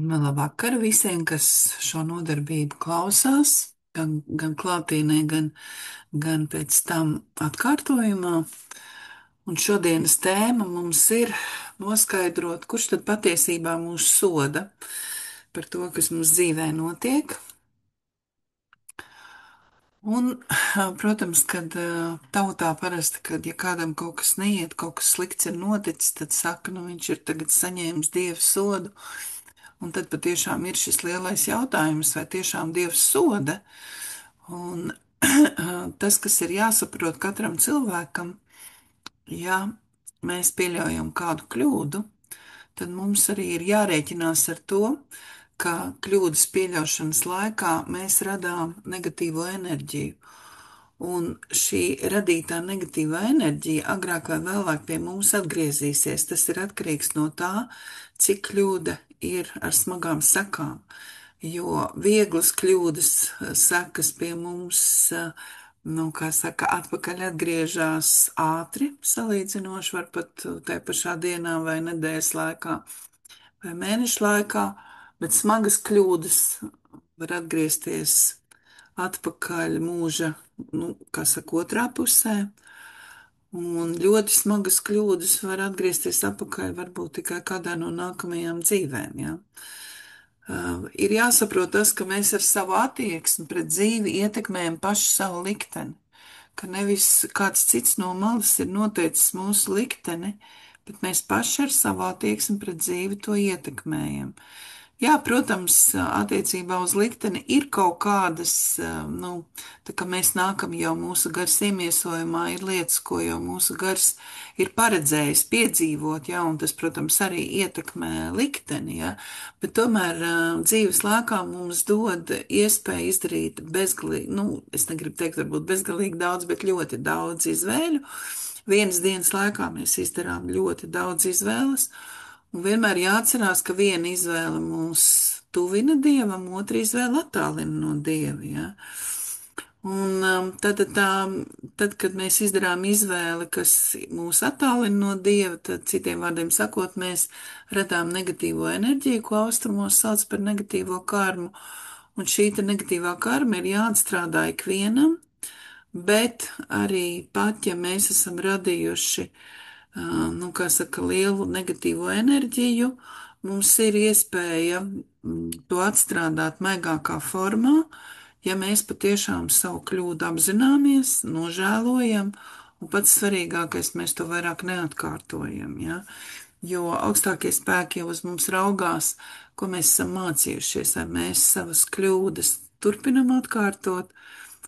Labvakar visiem, kas šo nodarbību klausās, gan klātienē, gan pēc tam atkārtojumā. Un šodienas tēma mums ir noskaidrot, kurš tad patiesībā mūs soda par to, kas mums dzīvē notiek. Un, protams, kad tautā parasti, kad ja kādam kaut kas neiet, kaut kas slikts ir noticis, tad saka, nu viņš ir tagad saņēmis Dieva sodu. Un tad patiešām ir šis lielais jautājums, vai tiešām Dievs soda. Un tas, kas ir jāsaprot katram cilvēkam, ja mēs pieļaujam kādu kļūdu, tad mums arī ir jārēķinās ar to, ka kļūdas pieļaušanas laikā mēs radām negatīvo enerģiju. Un šī radītā negatīvā enerģija agrāk vai vēlāk pie mums atgriezīsies. Tas ir atkarīgs no tā, cik kļūda ir ar smagām sekām. Jo vieglas kļūdas sekas pie mums, nu, kā saka, atpakaļ atgriežas ātri, salīdzinoši var pat tajā pašā dienā vai nedēļas laikā vai mēnešu laikā, bet smagas kļūdas var atgriezties atpakaļ mūža, nu, kā saka, otrā pusē. Un ļoti smagas kļūdas var atgriezties atpakaļ varbūt tikai kādā no nākamajām dzīvēm. Ja? Ir jāsaprot tas, ka mēs ar savu attieksmi pret dzīvi ietekmējam pašu savu likteni. Ka nevis kāds cits no malas ir noteicis mūsu likteni, bet mēs paši ar savu attieksmi pret dzīvi to ietekmējam. Jā, protams, attiecībā uz likteni ir kaut kādas, nu, tā kā mēs nākam jau mūsu gars iemiesojumā, ir lietas, ko jau mūsu gars ir paredzējis piedzīvot, jā, un tas, protams, arī ietekmē likteni, jā, bet tomēr dzīves laikā mums dod iespēju izdarīt bezgalīgi, nu, es negribu teikt, varbūt bezgalīgi daudz, bet ļoti daudz izvēļu. Vienas dienas laikā mēs izdarām ļoti daudz izvēles. Un vienmēr jāatcerās, ka viena izvēle mūs tuvina Dievam, otra izvēle attālina no Dieva. Ja? Un tad, kad mēs izdarām izvēli, kas mūs attālina no Dieva, tad citiem vārdiem sakot, mēs radām negatīvo enerģiju, ko austrumos sauc par negatīvo karmu. Un šī negatīvā karma ir jāatstrādā ikvienam, bet arī pat, ja mēs esam radījuši nu, kā saka, lielu negatīvo enerģiju, mums ir iespēja to atstrādāt maigākā formā, ja mēs patiešām savu kļūdu apzināmies, nožēlojam, un pats svarīgākais, mēs to vairāk neatkārtojam, ja? Jo augstākie spēki jau uz mums raugās, ko mēs esam mācījušies, vai mēs savas kļūdas turpinam atkārtot,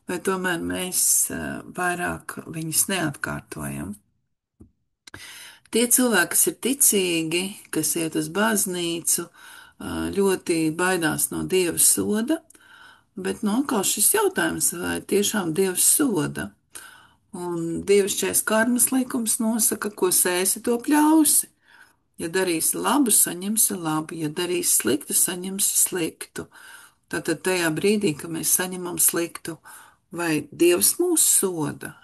vai tomēr mēs vairāk viņas neatkārtojam. Tie cilvēki, kas ir ticīgi, kas iet uz baznīcu, ļoti baidās no Dieva soda, bet no atkal šis jautājums, vai tiešām Dievs soda? Un dievišķais karmas likums nosaka, ko sēsi, to pļausi. Ja darīsi labu, saņemsi labu, ja darīsi sliktu, saņemsi sliktu. Tātad tajā brīdī, kad mēs saņemam sliktu, vai Dievs mūs soda?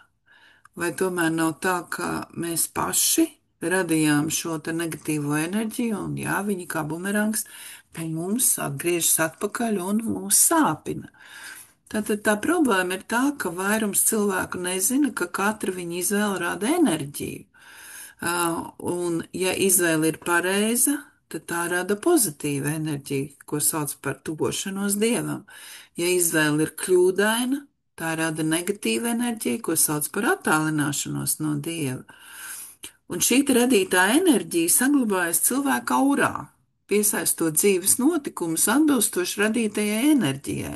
Vai tomēr nav tā, ka mēs paši radījām šo te negatīvo enerģiju, un jā, viņi kā bumerangs pie mums atgriežas atpakaļ un mūs sāpina. Tātad tā problēma ir tā, ka vairums cilvēku nezina, ka katra viņa izvēle rada enerģiju. Un ja izvēle ir pareiza, tad tā rada pozitīvu enerģiju, ko sauc par tuvošanos Dievam. Ja izvēle ir kļūdaina, tā rada negatīvu enerģiju, ko sauc par attālināšanos no Dieva. Un šī radītā enerģija saglabājas cilvēka aurā, piesaistot dzīves notikumus atbilstoši radītajai enerģijai.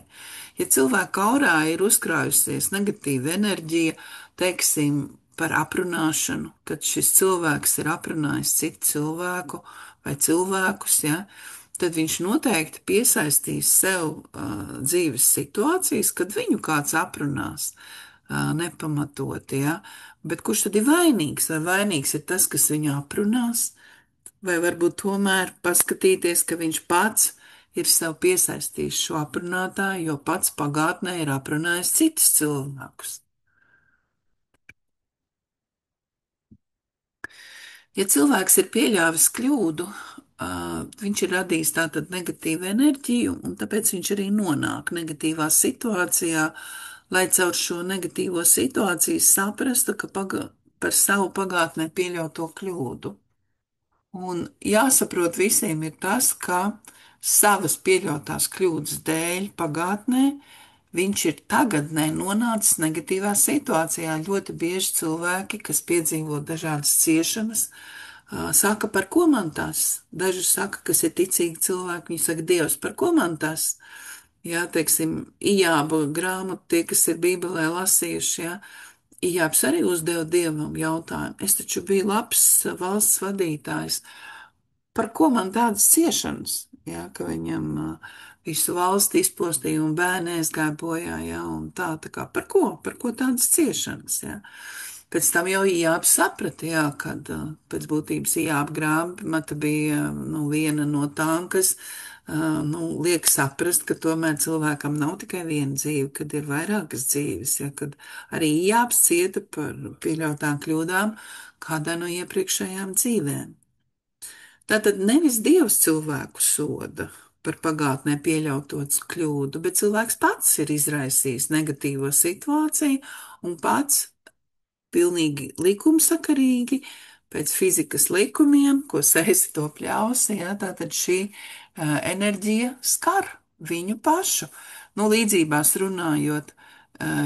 Ja cilvēka aurā ir uzkrājusies negatīva enerģija, teiksim, par aprunāšanu, kad šis cilvēks ir aprunājis citu cilvēku vai cilvēkus, ja, tad viņš noteikti piesaistīs sev dzīves situācijas, kad viņu kāds aprunās nepamatoti, ja. Bet kurš tad ir vainīgs? Vai vainīgs ir tas, kas viņu aprunās, vai varbūt tomēr paskatīties, ka viņš pats ir sev piesaistījis šo aprunātāju, jo pats pagātnē ir aprunājis citus cilvēkus. Ja cilvēks ir pieļāvis kļūdu, Viņš ir radījis tātad negatīvu enerģiju, un tāpēc viņš arī nonāk negatīvā situācijā, lai caur šo negatīvo situāciju saprastu, ka par savu pagātnē pieļauto kļūdu. Un jāsaprot visiem ir tas, ka savas pieļautās kļūdas dēļ pagātnē viņš ir tagadnē nonācis negatīvā situācijā. Ļoti bieži cilvēki, kas piedzīvo dažādas ciešanas, saka, par ko man tas? Daži saka, kas ir ticīgi cilvēki, viņi saka, Dievs, par ko man tas? Jā, teiksim, Ijāba grāmatu, tie, kas ir Bībelē lasījuši, jā, Ijābs arī uzdeva Dievam jautājumu. Es taču biju labs valsts vadītājs. Par ko man tādas ciešanas? Jā, ka viņam visu valsti izpostīja un bērni aizgāja bojā, jā, un tā kā par ko tādas ciešanas, jā. Pēc tam jau Ijābs saprata, jā, kad pēc būtības Ijāba grāmata bija, nu, viena no tām, kas, nu, liek saprast, ka tomēr cilvēkam nav tikai viena dzīve, kad ir vairākas dzīves, jā, kad arī Ijābs cieta par pieļautām kļūdām kādā no iepriekšējām dzīvēm. Tātad nevis Dievs cilvēku soda par pagātnē pieļautos kļūdu, bet cilvēks pats ir izraisījis negatīvo situāciju un pats pilnīgi likumsakarīgi pēc fizikas likumiem, ko saisi to pļausi, jā, tātad šī enerģija skar viņu pašu. Nu, līdzībās runājot,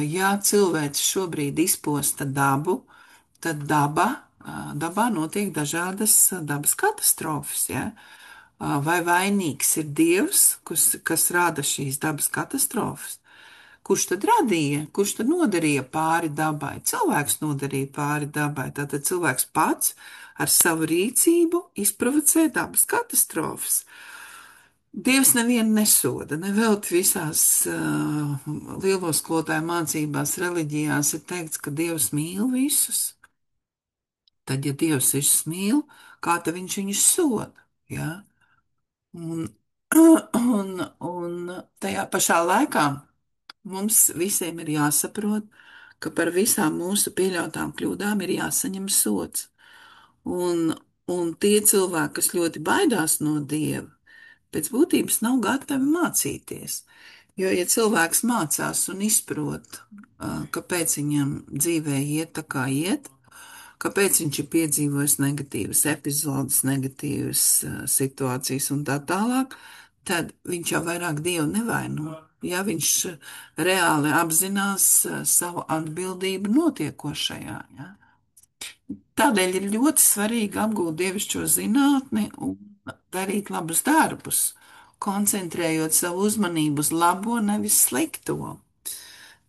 ja cilvēks šobrīd izposta dabu, tad dabā notiek dažādas dabas katastrofas, ja? Vai vainīgs ir Dievs, kas rada šīs dabas katastrofas? Kurš tad radīja, kurš tad nodarīja pāri dabai? Cilvēks nodarīja pāri dabai. Tātad cilvēks pats ar savu rīcību izprovocē dabas katastrofas. Dievs nevienu nesoda, nevelti visās lielos skolotāju mācībās, reliģijās ir teikts, ka Dievs mīl visus. Tad, ja Dievs visus mīl, kā tad viņš viņus soda? Ja? Un, un tajā pašā laikā mums visiem ir jāsaprot, ka par visām mūsu pieļautām kļūdām ir jāsaņem sots. Un, un tie cilvēki, kas ļoti baidās no Dieva, pēc būtības nav gatavi mācīties. Jo, ja cilvēks mācās un izprot, kāpēc viņam dzīvē iet tā kā iet, kāpēc viņš ir piedzīvojis negatīvas epizodes, negatīvas situācijas un tā tālāk, tad viņš jau vairāk Dievu nevaino. Ja viņš reāli apzinās savu atbildību notiekošajā. Ja? Tādēļ ir ļoti svarīgi apgūt dievišķo zinātni un darīt labus darbus, koncentrējot savu uzmanību uz labo, nevis slikto.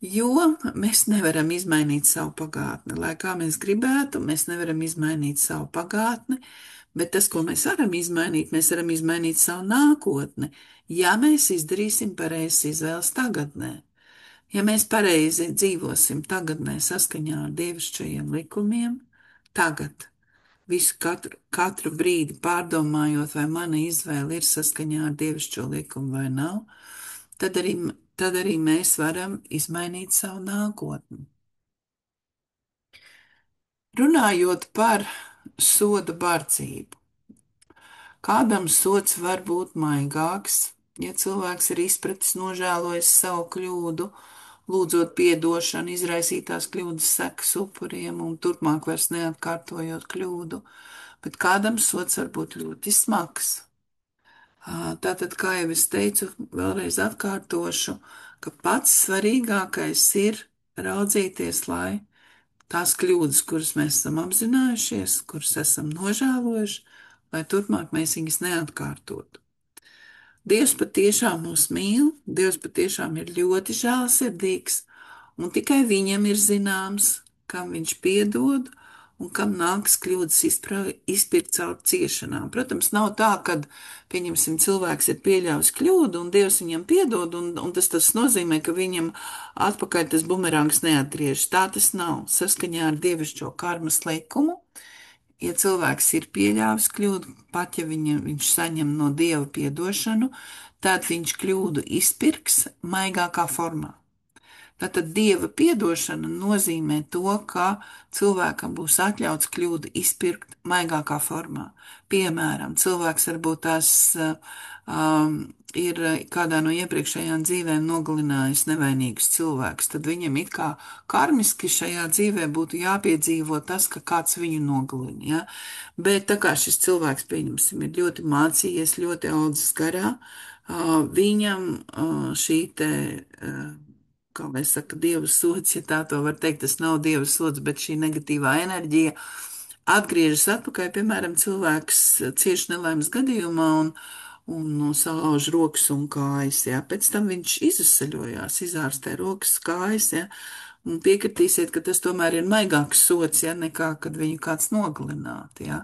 Jo mēs nevaram izmainīt savu pagātni. Lai kā mēs gribētu, mēs nevaram izmainīt savu pagātni, bet tas, ko mēs varam izmainīt savu nākotni, ja mēs izdarīsim pareizas izvēles tagadnē. Ja mēs pareizi dzīvosim tagadnē saskaņā ar dievišķajiem likumiem, tagad, katru brīdi pārdomājot, vai mana izvēle ir saskaņā ar dievišķo likumu vai nav, tad arī mēs varam izmainīt savu nākotni. Runājot par soda bardzību, kādam sots var būt maigāks, ja cilvēks ir izpratis, nožēlojis savu kļūdu, lūdzot piedošanu, izraisītās kļūdas sekas upuriem un turpmāk vairs neatkārtojot kļūdu, bet kādam sots var būt ļoti smags. Tātad, kā jau es teicu, vēlreiz atkārtošu, ka pats svarīgākais ir raudzīties, lai tās kļūdas, kuras mēs esam apzinājušies, kuras esam nožēlojuši, lai turpmāk mēs viņas neatkārtotu. Dievs patiešām mūs mīl, Dievs patiešām ir ļoti žēlsirdīgs, un tikai viņam ir zināms, kam viņš piedod un kam nāks kļūdas izpirkt caur ciešanām. Protams, nav tā, ka, pieņemsim, cilvēks ir pieļāvis kļūdu un Dievs viņam piedod, un tas nozīmē, ka viņam atpakaļ tas bumerangs neatgriežas. Tā tas nav. Saskaņā ar dievišķo karmas likumu, ja cilvēks ir pieļāvis kļūdu, pat ja viņš saņem no Dieva piedošanu, tad viņš kļūdu izpirks maigākā formā. Tātad dieva piedošana nozīmē to, ka cilvēkam būs atļauts kļūdu izpirkt maigākā formā. Piemēram, cilvēks varbūt tās ir kādā no iepriekšējām dzīvēm nogalinājis nevainīgus cilvēkus, tad viņam it kā karmiski šajā dzīvē būtu jāpiedzīvo tas, ka kāds viņu nogalina. Ja? Bet tā kā šis cilvēks, pieņemsim, ir ļoti mācījies, ļoti audzis garā, viņam šī te kā lai saka, dieva sods, ja tā to var teikt, tas nav dieva sods, bet šī negatīvā enerģija atgriežas atpakaļ, piemēram, cilvēks cieši nelaimes gadījumā un salauž rokas un kājas, jā. Pēc tam viņš izasaļojās, izārstē rokas, kājas, jā. Un piekritīsiet, ka tas tomēr ir maigāks sods, ja, nekā kad viņu kāds nogalināt, jā.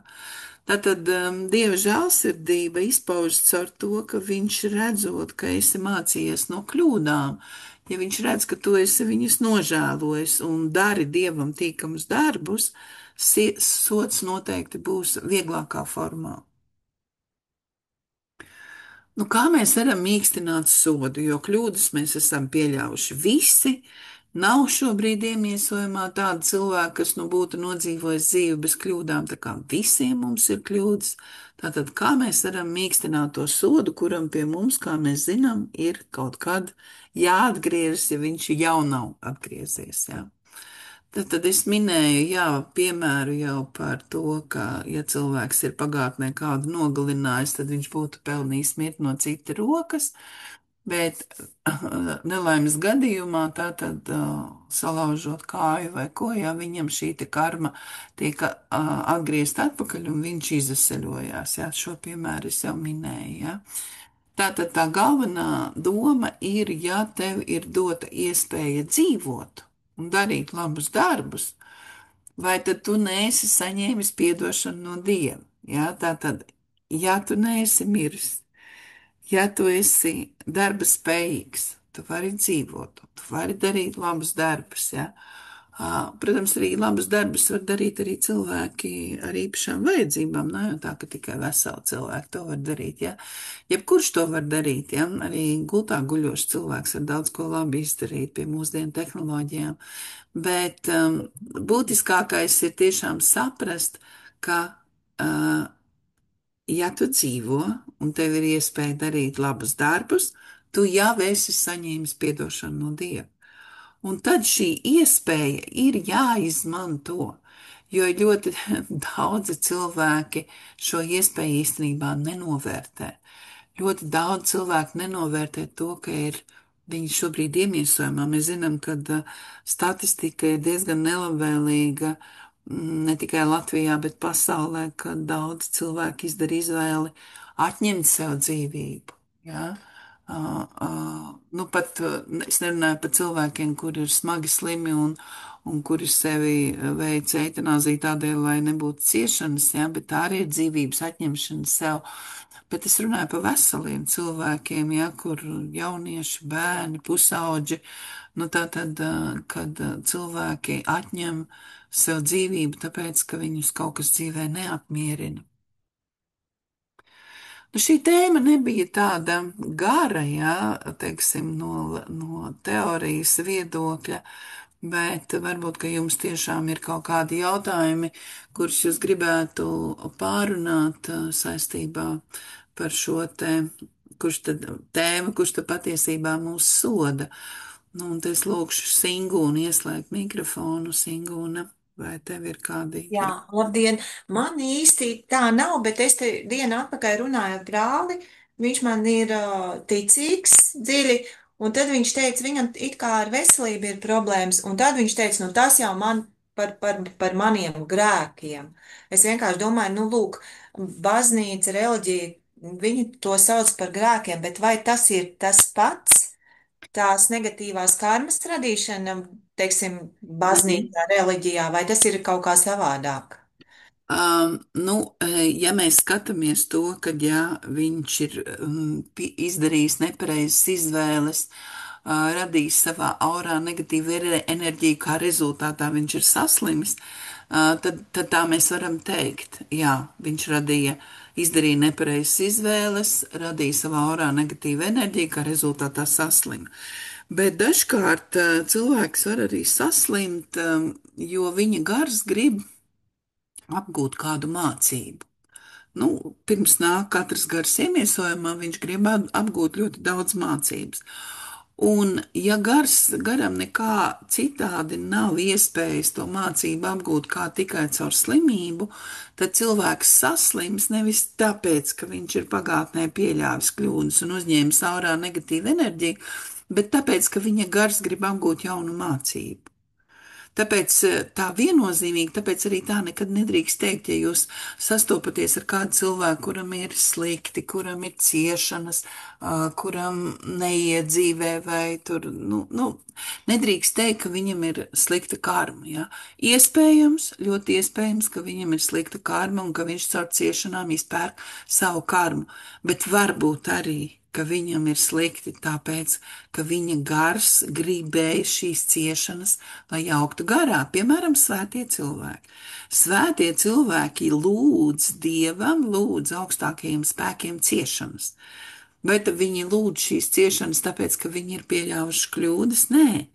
Tātad Dieva žēlsirdība izpaužas caur to, ka viņš redzot, ka esi mācījies no kļūdām, ja viņš redz, ka tu esi viņus nožēlojis un dari Dievam tīkamus darbus, sots noteikti būs vieglākā formā. Nu, kā mēs varam mīkstināt sodu, jo kļūdas mēs esam pieļāvuši visi. Nav šobrīd iemiesojumā tāda cilvēka, kas nu būtu nodzīvojis dzīvi bez kļūdām, tā kā visiem mums ir kļūdas. Tātad, kā mēs varam mīkstināt to sodu, kuram pie mums, kā mēs zinām, ir kaut kad jāatgriežas, ja viņš jau nav atgriezies, jā. Tad es minēju, jā, piemēru jau par to, ka, ja cilvēks ir pagātnē kādu nogalinājis, tad viņš būtu pelnījis mirt no cita rokas, bet nelaimes gadījumā tātad salaužot kāju vai ko, ja viņam šī te karma tiek atgriezt atpakaļ un viņš izaseļojās, jā, šo piemēru es jau minēju, jā. Tātad tā galvenā doma ir, ja tev ir dota iespēja dzīvot un darīt labus darbus, vai tad tu neesi saņēmis piedošanu no Dieva? Ja? Tātad, ja tu neesi miris, ja tu esi darba spējīgs, tu vari dzīvot, tu vari darīt labus darbus, ja? Protams, arī labus darbus var darīt arī cilvēki ar īpašām vajadzībām, ne jau tā, ka tikai veseli cilvēki to var darīt, ja. Jebkurš to var darīt, ja, arī gultā guļošs cilvēks var daudz ko labi izdarīt pie mūsdienu tehnoloģijām, bet būtiskākais ir tiešām saprast, ka ja tu dzīvo un tev ir iespēja darīt labus darbus, tu jau esi saņēmis piedošanu no Dieva. Un tad šī iespēja ir jāizmanto, jo ļoti daudzi cilvēki šo iespēju īstenībā nenovērtē. Ļoti daudz cilvēku nenovērtē to, ka ir viņi šobrīd iemiesojumā. Mēs zinām, ka statistika ir diezgan nelabvēlīga ne tikai Latvijā, bet pasaulē, ka daudz cilvēku izdara izvēli atņemt sev dzīvību. Ja? Nu pat es nerunāju par cilvēkiem, kuri ir smagi slimi un kuri sevi veic eitanāziju tādēļ, lai nebūtu ciešanas, ja, bet tā arī ir dzīvības atņemšana sev. Bet es runāju par veseliem cilvēkiem, ja, kur jaunieši, bērni, pusauģi, nu tā tad, kad cilvēki atņem sev dzīvību, tāpēc, ka viņus kaut kas dzīvē neapmierina. Nu, šī tēma nebija tāda gara, jā, teiksim, no teorijas viedokļa, bet varbūt, ka jums tiešām ir kaut kādi jautājumi, kurus jūs gribētu pārunāt saistībā par šo te, kurš tad tēma, kurš tad patiesībā mūs soda. Nu, un te es lūkšu Singūnu ieslēgt mikrofonu, Singūna. Vai tev ir kādi? Jā, labdien! Man īsti tā nav, bet es te dienu atpakaļ runāju ar brāli. Viņš man ir ticīgs dziļi, un tad viņš teica, viņam it kā ar veselību ir problēmas, un tad viņš teica, nu tas jau man par maniem grēkiem. Es vienkārši domāju, nu lūk, baznīca, reliģija, viņi to sauc par grēkiem, bet vai tas ir tas pats? Tās negatīvās karmas radīšana, teiksim, Mhm. baznīcā, reliģijā, vai tas ir kaut kā savādāk? Nu, ja mēs skatāmies to, ka ja viņš ir izdarījis nepareizas izvēles, radījis savā aurā negatīvu enerģiju, kā rezultātā viņš ir saslimis, tad tā mēs varam teikt, jā, viņš izdarīja nepareizas izvēles, radīja savā aurā negatīvu enerģiju, kā rezultātā saslima. Bet dažkārt cilvēks var arī saslimt, jo viņa gars grib apgūt kādu mācību. Nu, pirms nāk katrs gars iemiesojumā, viņš grib apgūt ļoti daudz mācības. Un, ja garam nekā citādi nav iespējas to mācību apgūt kā tikai caur slimību, tad cilvēks saslims nevis tāpēc, ka viņš ir pagātnē pieļāvis kļūdas un uzņēmis ārā negatīvu enerģiju, bet tāpēc, ka viņa gars grib apgūt jaunu mācību. Tāpēc tā viennozīmīgi, tāpēc arī tā nekad nedrīkst teikt, ja jūs sastopaties ar kādu cilvēku, kuram ir slikti, kuram ir ciešanas, kuram neiet dzīvē, vai tur, nedrīkst teikt, ka viņam ir slikta karma. Ja? Iespējams, ļoti iespējams, ka viņam ir slikta karma un ka viņš caur ciešanām izpērk savu karmu, bet varbūt arī ka viņam ir slikti, tāpēc, ka viņa gars gribēja šīs ciešanas, lai augtu garā, piemēram, svētie cilvēki. Svētie cilvēki lūdz Dievam, lūdz augstākajiem spēkiem ciešanas. Vai tad viņi lūdz šīs ciešanas, tāpēc, ka viņi ir pieļāvuši kļūdas? Nē.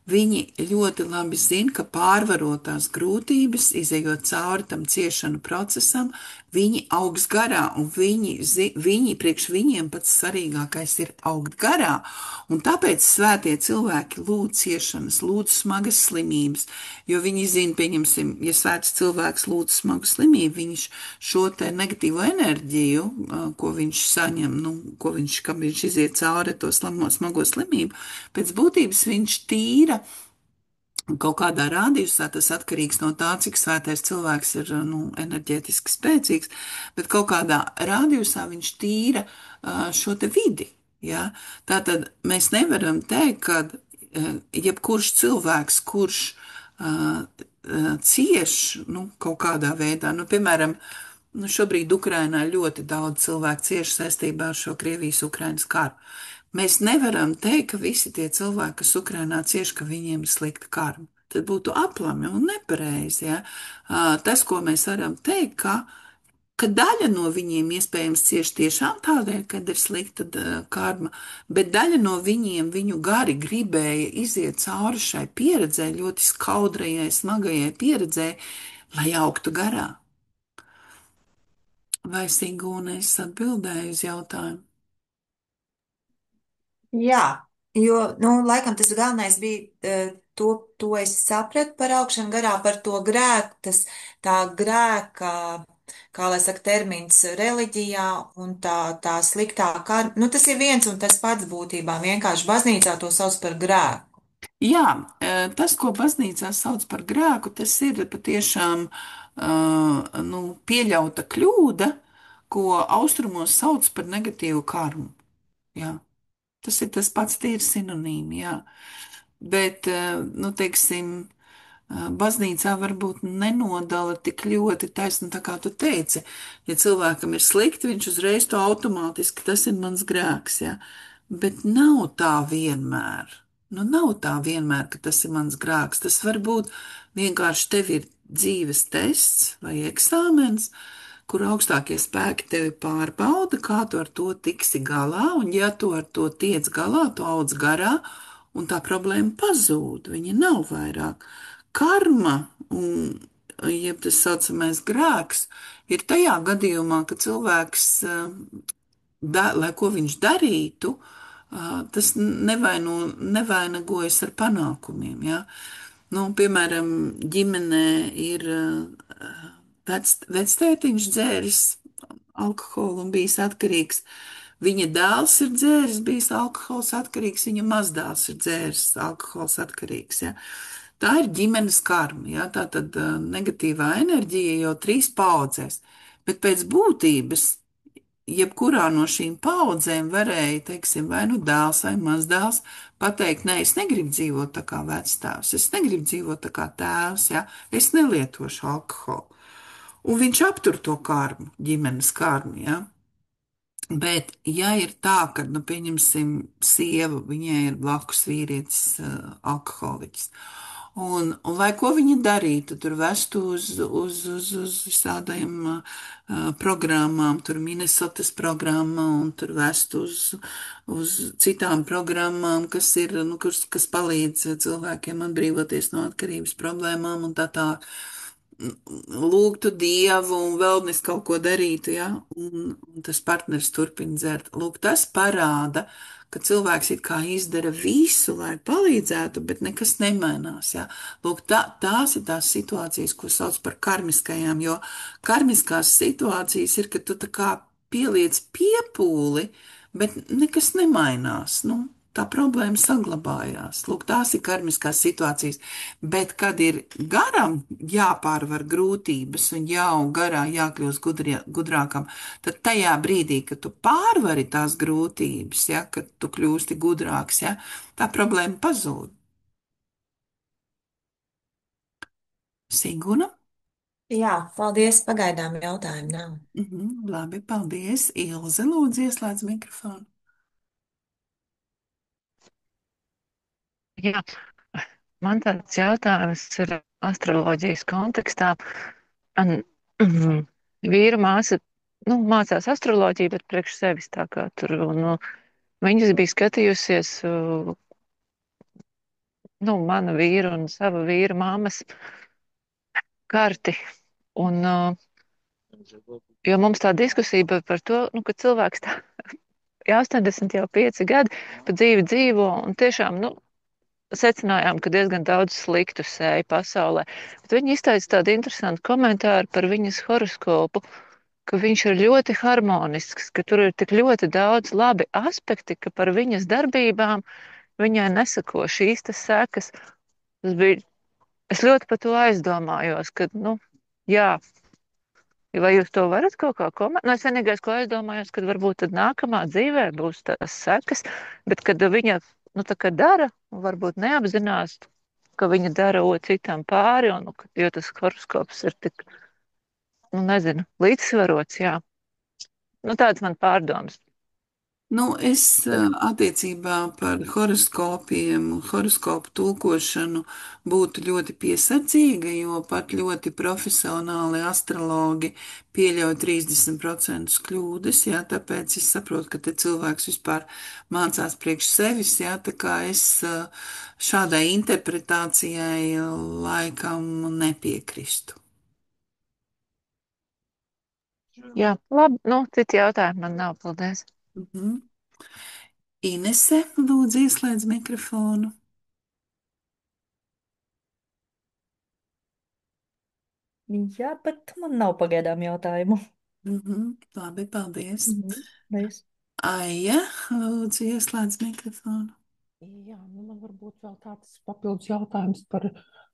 Viņi ļoti labi zina, ka pārvarot tās grūtības, izējot cauri tam ciešanu procesam, viņi augs garā, un viņi priekš viņiem pats svarīgākais ir augt garā. Un tāpēc svētie cilvēki lūdz ciešanas, lūdz smagas slimības, jo viņi zina, pieņemsim, ja svēts cilvēks lūdz smagu slimību, viņš šo te negatīvo enerģiju, ko viņš saņem, kam viņš iziet cauri to smago slimību, pēc būtības viņš tīra kaut kādā rādījusā. Tas atkarīgs no tā, cik svētais cilvēks ir enerģētiski spēcīgs, bet kaut kādā rādījusā viņš tīra šo te vidi. Ja? Tātad mēs nevaram teikt, ka jebkurš cilvēks, kurš cieš kaut kādā veidā, piemēram, šobrīd Ukrainā ļoti daudz cilvēku cieši saistībā ar šo Krievijas-Ukrainas karu. Mēs nevaram teikt, ka visi tie cilvēki, kas Ukrainā cieši, ka viņiem ir slikta karma. Tad būtu aplami un nepareizi. Ja? Tas, ko mēs varam teikt, ka daļa no viņiem iespējams cieši tiešām tādēļ, kad ir slikta karma, bet daļa no viņiem, viņu gari gribēja iziet cauri šai pieredzē, ļoti skaudrajai, smagajai pieredzē, lai augtu garā. Vai Sigūna, es atbildēju uz jautājumu? Jā, jo, laikam tas galvenais bija, to es sapratu par augšanu garā, par to grēku, tā grēka, kā lai saka, termins reliģijā un tā sliktā karma. Tas ir viens un tas pats būtībā, vienkārši baznīcā to sauc par grēku. Jā, tas, ko baznīcā sauc par grēku, tas ir patiešām pieļauta kļūda, ko austrumos sauc par negatīvu karmu. Jā. Tas ir tas pats, tie ir sinonīmi, jā. Bet, teiksim, baznīcā varbūt nenodala tik ļoti taisni, tā kā tu teici. Ja cilvēkam ir slikti, viņš uzreiz to automātiski, tas ir mans grēks, jā. Bet nav tā vienmēr. Nav tā vienmēr, ka tas ir mans grēks. Tas var būt vienkārši tev ir dzīves tests vai eksāmens, kur augstākie spēki tevi pārbauda, kā tu ar to tiksi galā, un ja tu ar to tiec galā, tu audz garā, un tā problēma pazūd, viņa nav vairāk. Karma, un jeb tas saucamais grēks, ir tajā gadījumā, ka cilvēks, lai ko viņš darītu, tas nevainagojas ar panākumiem. Ja? Piemēram, ģimenē ir vectētiņš dzēris alkoholu un bijis atkarīgs. Viņa dēls ir dzēris, bijis alkohols atkarīgs, viņa mazdēls ir dzēris, alkohols atkarīgs. Ja? Tā ir ģimenes karma, ja? Tā tad negatīvā enerģija jau 3 paudzēs. Bet pēc būtības, jebkurā no šīm paudzēm varēja, teiksim, vai nu dēls vai mazdēls pateikt, nē, es negribu dzīvot tā kā vectēvs, es negribu dzīvot tā kā tēvs, ja? Es nelietošu alkoholu. Un viņš aptur to karmu, ģimenes karmu, ja? Bet, ja ir tā, ka, pieņemsim, sieva, viņai ir blakus vīrietis, alkoholiķis, Un lai ko viņi darītu, tur vestu uz visādiem programmām, tur Minnesotas programma, un tur vestu uz citām programmām, kas ir, nu, kas palīdz cilvēkiem atbrīvoties no atkarības problēmām un tā tā lūgtu dievu un vēlnis kaut ko darītu, ja, un tas partneris turpina dzert. Lūk, tas parāda, ka cilvēks it kā izdara visu, lai palīdzētu, bet nekas nemainās, ja. Lūk, tās ir tās situācijas, ko sauc par karmiskajām, jo karmiskās situācijas ir, ka tu tā kā pieliec piepūli, bet nekas nemainās, nu. Tā problēma saglabājās. Lūk, tās ir karmiskās situācijas. Bet, kad ir garam jāpārvar grūtības un jāaug garā, jākļūst gudrākam, tad tajā brīdī, kad tu pārvari tās grūtības, ja, kad tu kļūsti gudrāks, ja, tā problēma pazūd. Siguna? Jā, paldies. Pagaidām jautājumu nav. Labi, paldies. Ilze, lūdzu, ieslēdz mikrofonu. Jā, man tāds jautājums ir astroloģijas kontekstā. Man, vīra māsa, nu, mācās astroloģiju, bet priekš sevis tā kā tur, un, nu, viņas bija skatījusies, nu, mana vīra un sava vīra māmas karti, un, jo mums tā diskusija bija par to, nu, ka cilvēks tā, 85 gadi pa dzīvi dzīvo, un tiešām, nu, secinājām, ka diezgan daudz sliktu sēja pasaulē. Bet viņi izteica tādu interesantu komentāru par viņas horoskopu, ka viņš ir ļoti harmonisks, ka tur ir tik ļoti daudz labi aspekti, ka par viņas darbībām viņai nesako šīs tas sekas. Tas bija, es ļoti par to aizdomājos, ka, nu, jā, vai jūs to varat kaut kā komentēt? Nu, es vienīgais, ko aizdomājos, kad varbūt tad nākamā dzīvē būs tās sekas, bet kad viņa, nu, tā kā dara, varbūt neapzinās, ka viņa dara citam pāri, un, nu, jo tas horoskops ir tik, nu, nezinu, līdzsvarots, jā. Nu, tāds man pārdoms. Nu, es attiecībā par horoskopiem, horoskopu tulkošanu būtu ļoti piesardzīga, jo pat ļoti profesionāli astrologi pieļauj 30% kļūdas, jā, tāpēc es saprotu, ka te cilvēks vispār mācās priekš sevis, jā, tā kā es šādai interpretācijai laikam nepiekristu. Jā, labi, nu, citi jautājumi man nav, paldies. Mhm. Inese, lūdzu, ieslēdz mikrofonu. Jā, bet man nav pagaidām jautājumu. Labi, paldies. Paldies. Aija, lūdzu, ieslēdz mikrofonu. Jā, nu man varbūt vēl tāds papildus jautājums par,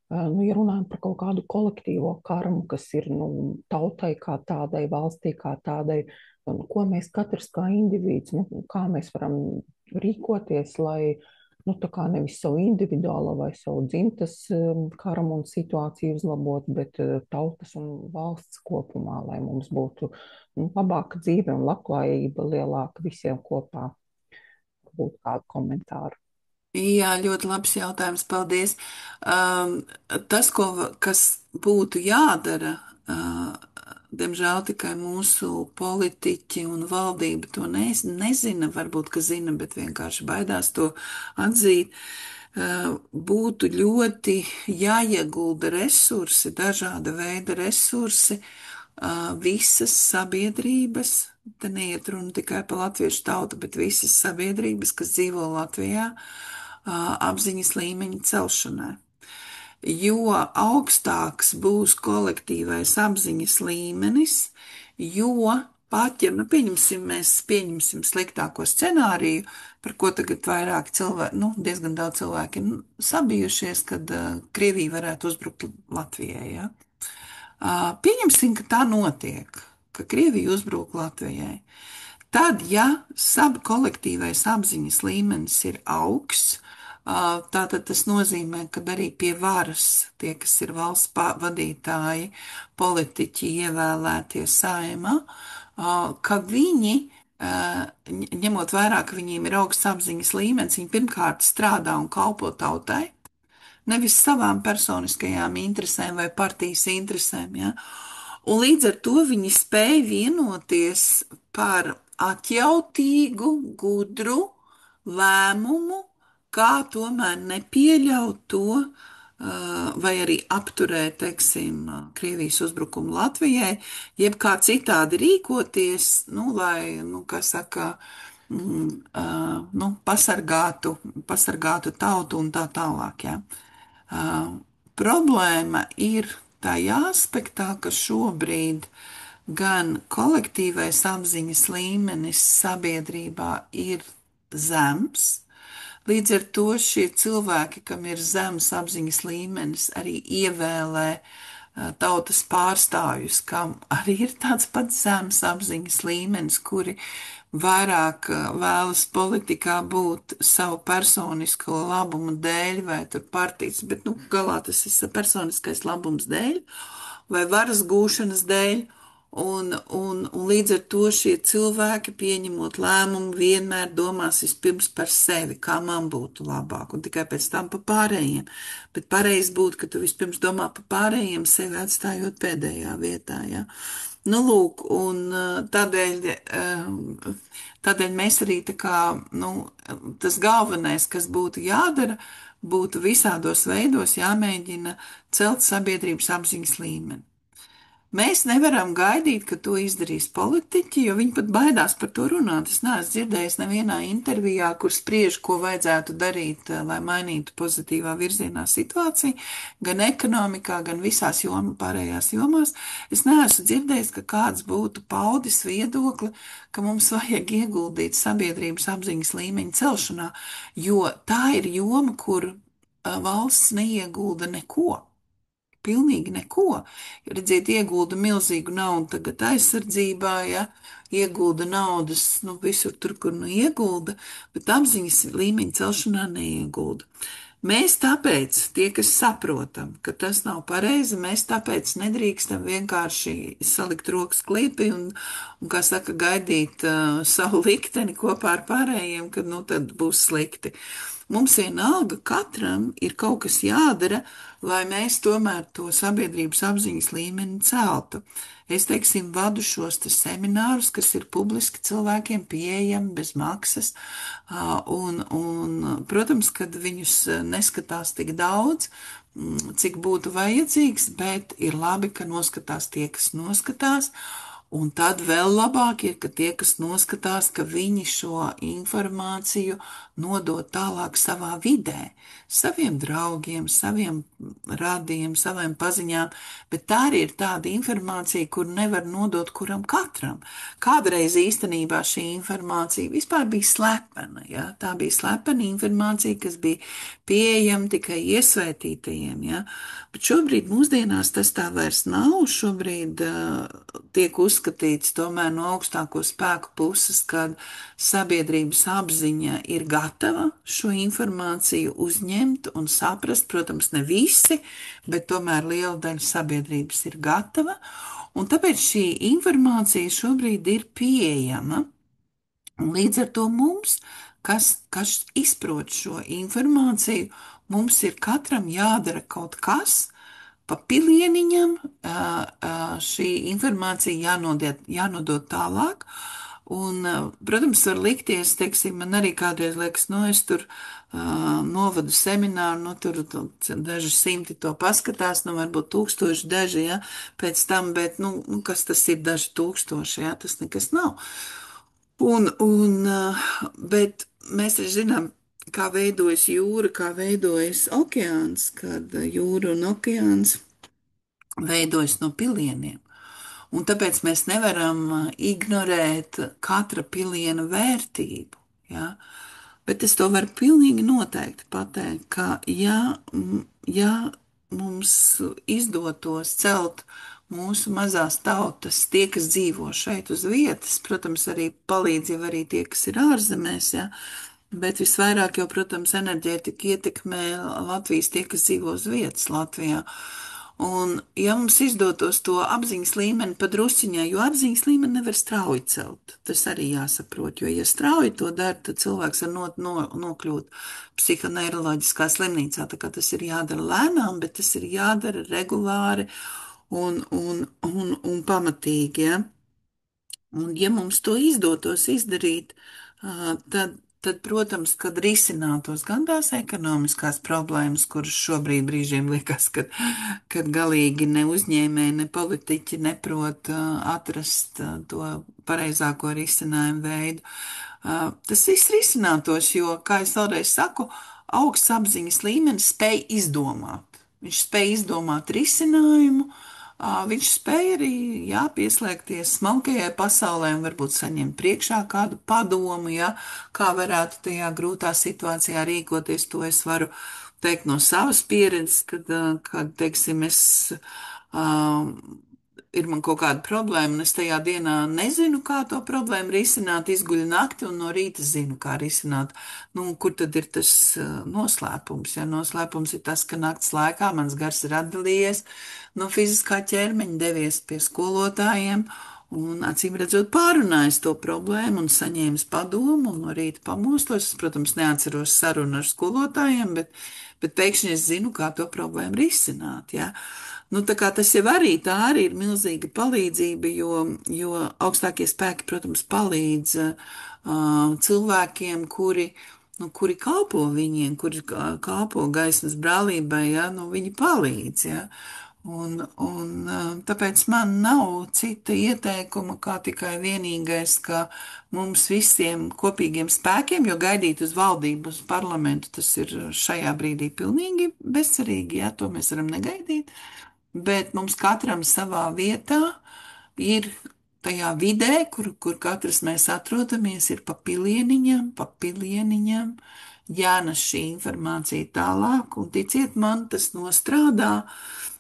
nu, ja runājam par kaut kādu kolektīvo karmu, kas ir, nu, tautai kā tādai, valstī kā tādai, un ko mēs katrs kā indivīds, nu, kā mēs varam rīkoties, lai, nu, tā kā nevis savu individuālo vai savu dzimtas karmu un situāciju uzlabot, bet tautas un valsts kopumā, lai mums būtu, nu, labāka dzīve un labklājība lielāka visiem kopā. Būtu kādu komentāru. Jā, ļoti labs jautājums, paldies. Tas, kas būtu jādara, diemžēl tikai mūsu politiķi un valdība to nezina, varbūt, ka zina, bet vienkārši baidās to atzīt. Būtu ļoti jāiegulda resursi, dažāda veida resursi, visas sabiedrības, te neiet runa tikai par latviešu tautu, bet visas sabiedrības, kas dzīvo Latvijā, apziņas līmeņa celšanai. Jo augstāks būs kolektīvais apziņas līmenis, jo pat, ja mēs pieņemsim sliktāko scenāriju, par ko tagad vairāk cilvēki, nu, diezgan daudz cilvēki ir sabijušies, kad Krievija varētu uzbrukt Latvijai, ja? Pieņemsim, ka tā notiek, ka Krievija uzbruk Latvijai. Tad, ja kolektīvais apziņas līmenis ir augsts, tātad tas nozīmē, ka arī pie varas tie, kas ir valsts vadītāji, politiķi, ievēlētie saimā, ka viņi, ņemot vērā, ka viņiem ir augsts apziņas līmenis, viņi pirmkārt strādā un kalpo tautai, nevis savām personiskajām interesēm vai partijas interesēm. Ja? Un līdz ar to viņi spēja vienoties par atjautīgu, gudru lēmumu, kā tomēr nepieļaut to, vai arī apturēt, teiksim, Krievijas uzbrukumu Latvijai, jeb kā citādi rīkoties, nu, lai, nu, kā saka, nu, pasargātu tautu un tā tālāk, ja. Problēma ir tajā aspektā, ka šobrīd gan kolektīvais apziņas līmenis sabiedrībā ir zems. Līdz ar to šie cilvēki, kam ir zems apziņas līmenis, arī ievēlē tautas pārstāvjus, kam arī ir tāds pats zems apziņas līmenis, kuri vairāk vēlas politikā būt savu personisko labumu dēļ vai tur partijas, bet, nu, galā tas ir personiskais labums dēļ vai varas gūšanas dēļ. Un līdz ar to šie cilvēki, pieņemot lēmumu, vienmēr domās vispirms par sevi, kā man būtu labāk, un tikai pēc tam par pārējiem. Bet pareizi būtu, ka tu vispirms domā par pārējiem, sevi atstājot pēdējā vietā. Ja? Nu, lūk, un tādēļ mēs arī tā kā, nu, tas galvenais, kas būtu jādara, būtu visādos veidos jāmēģina celt sabiedrības apziņas līmeni. Mēs nevaram gaidīt, ka to izdarīs politiķi, jo viņi pat baidās par to runāt. Es neesmu dzirdējis nevienā intervijā, kur spriež, ko vajadzētu darīt, lai mainītu pozitīvā virzienā situāciju, gan ekonomikā, gan visās pārējās jomās. Es neesmu dzirdējis, ka kāds būtu paudis viedokli, ka mums vajag ieguldīt sabiedrības apziņas līmeņa celšanā, jo tā ir joma, kur valsts neiegulda neko. Pilnīgi neko. Redziet, iegulda milzīgu naudu tagad aizsardzībā, ja, iegulda naudas, nu, visur tur, kur nu iegulda, bet apziņas līmeņa celšanā neiegulda. Mēs tāpēc, tie, kas saprotam, ka tas nav pareizi, mēs tāpēc nedrīkstam vienkārši salikt rokas klīpī un kā saka, gaidīt savu likteni kopā ar pārējiem, kad, nu, tad būs slikti. Mums vienalga katram ir kaut kas jādara, lai mēs tomēr to sabiedrības apziņas līmeni celtu. Es, teiksim, vadu šos te seminārus, kas ir publiski cilvēkiem pieejami bez maksas, protams, kad viņus neskatās tik daudz, cik būtu vajadzīgs, bet ir labi, ka noskatās tie, kas noskatās. Un tad vēl labāk ir, ka tie, kas noskatās, ka viņi šo informāciju nodod tālāk savā vidē, saviem draugiem, saviem radiem, saviem paziņām, bet tā arī ir tāda informācija, kur nevar nodot kuram katram. Kādreiz īstenībā šī informācija vispār bija slepena, ja? Tā bija slepena informācija, kas bija pieejama tikai iesvētītajiem, ja? Bet šobrīd mūsdienās tas tā vairs nav, šobrīd tiek uzskatīts tomēr no augstāko spēku puses, kad sabiedrības apziņa ir gatava šo informāciju uzņemt un saprast. Protams, ne visi, bet tomēr liela daļa sabiedrības ir gatava, un tāpēc šī informācija šobrīd ir pieejama. Un līdz ar to mums, kas izprot šo informāciju, mums ir katram jādara kaut kas, pa pilieniņam šī informācija jānodod tālāk. Un, protams, var likties, teiksim, man arī kādreiz liekas, nu, es tur novadu semināru, nu, tur daži simti to paskatās, nu, varbūt tūkstoši daži, ja, pēc tam, bet, nu, kas tas ir daži tūkstoši, ja, tas nekas nav. Bet mēs taču zinām, kā veidojas jūra, kā veidojas okeāns, kad jūra un okeāns veidojas no pilieniem. Un tāpēc mēs nevaram ignorēt katra piliena vērtību. Ja? Bet es to varu pilnīgi noteikti pateikt, ka ja mums izdotos celt mūsu mazās tautas, tie, kas dzīvo šeit uz vietas, protams, arī palīdz jau arī tie, kas ir ārzemēs, ja? Bet visvairāk jau, protams, enerģētika ietekmē Latvijas tie, kas dzīvo uz vietas Latvijā. Un, ja mums izdotos to apziņas līmeni padrusciņā, jo apziņas līmeni nevar strauji celt, tas arī jāsaprot, jo, ja strauji to dara, tad cilvēks var nokļūt psihoneiroloģiskā slimnīcā, tā kā tas ir jādara lēnām, bet tas ir jādara regulāri un pamatīgi, ja? Un, ja mums to izdotos izdarīt, protams, kad risinātos gan tās ekonomiskās problēmas, kuras šobrīd brīžiem liekas, kad galīgi ne uzņēmēji, ne politiķi neprot atrast to pareizāko risinājumu veidu, tas viss risinātos, jo, kā es vēlreiz saku, augsts apziņas līmenis spēj izdomāt. Viņš spēj izdomāt risinājumu. Viņš spēja arī pieslēgties smalkajai pasaulē un varbūt saņemt priekšā kādu padomu, kā varētu tajā grūtā situācijā rīkoties. To es varu teikt no savas pieredzes, kad teiksim, ir man kaut kāda problēma, un es tajā dienā nezinu, kā to problēmu risināt, izguļu nakti un no rīta zinu, kā risināt. Nu, kur tad ir tas noslēpums? Ja? Noslēpums ir tas, ka nakts laikā mans gars ir atdalījies no fiziskā ķermeņa, devies pie skolotājiem un, acīm redzot, pārunājis to problēmu un saņēmis padomu un no rīta pamostos. Es, protams, neatceros sarunu ar skolotājiem, bet pēkšņi es zinu, kā to problēmu risināt. Ja? Nu, tā kā tas jau tā arī ir milzīga palīdzība, jo augstākie spēki, protams, palīdz cilvēkiem, kuri kalpo viņiem, kuri kalpo gaismas brālībai, ja, nu, viņi palīdz, ja. Un tāpēc man nav cita ieteikuma, kā tikai vienīgais, ka mums visiem kopīgiem spēkiem, jo gaidīt uz valdību, uz parlamentu, tas ir šajā brīdī pilnīgi bezcerīgi, ja, to mēs varam negaidīt. Bet mums katram savā vietā ir tajā vidē, kur katrs mēs atrodamies, ir pa pilieniņam, jānes šī informācija tālāk, un ticiet man, tas nostrādā.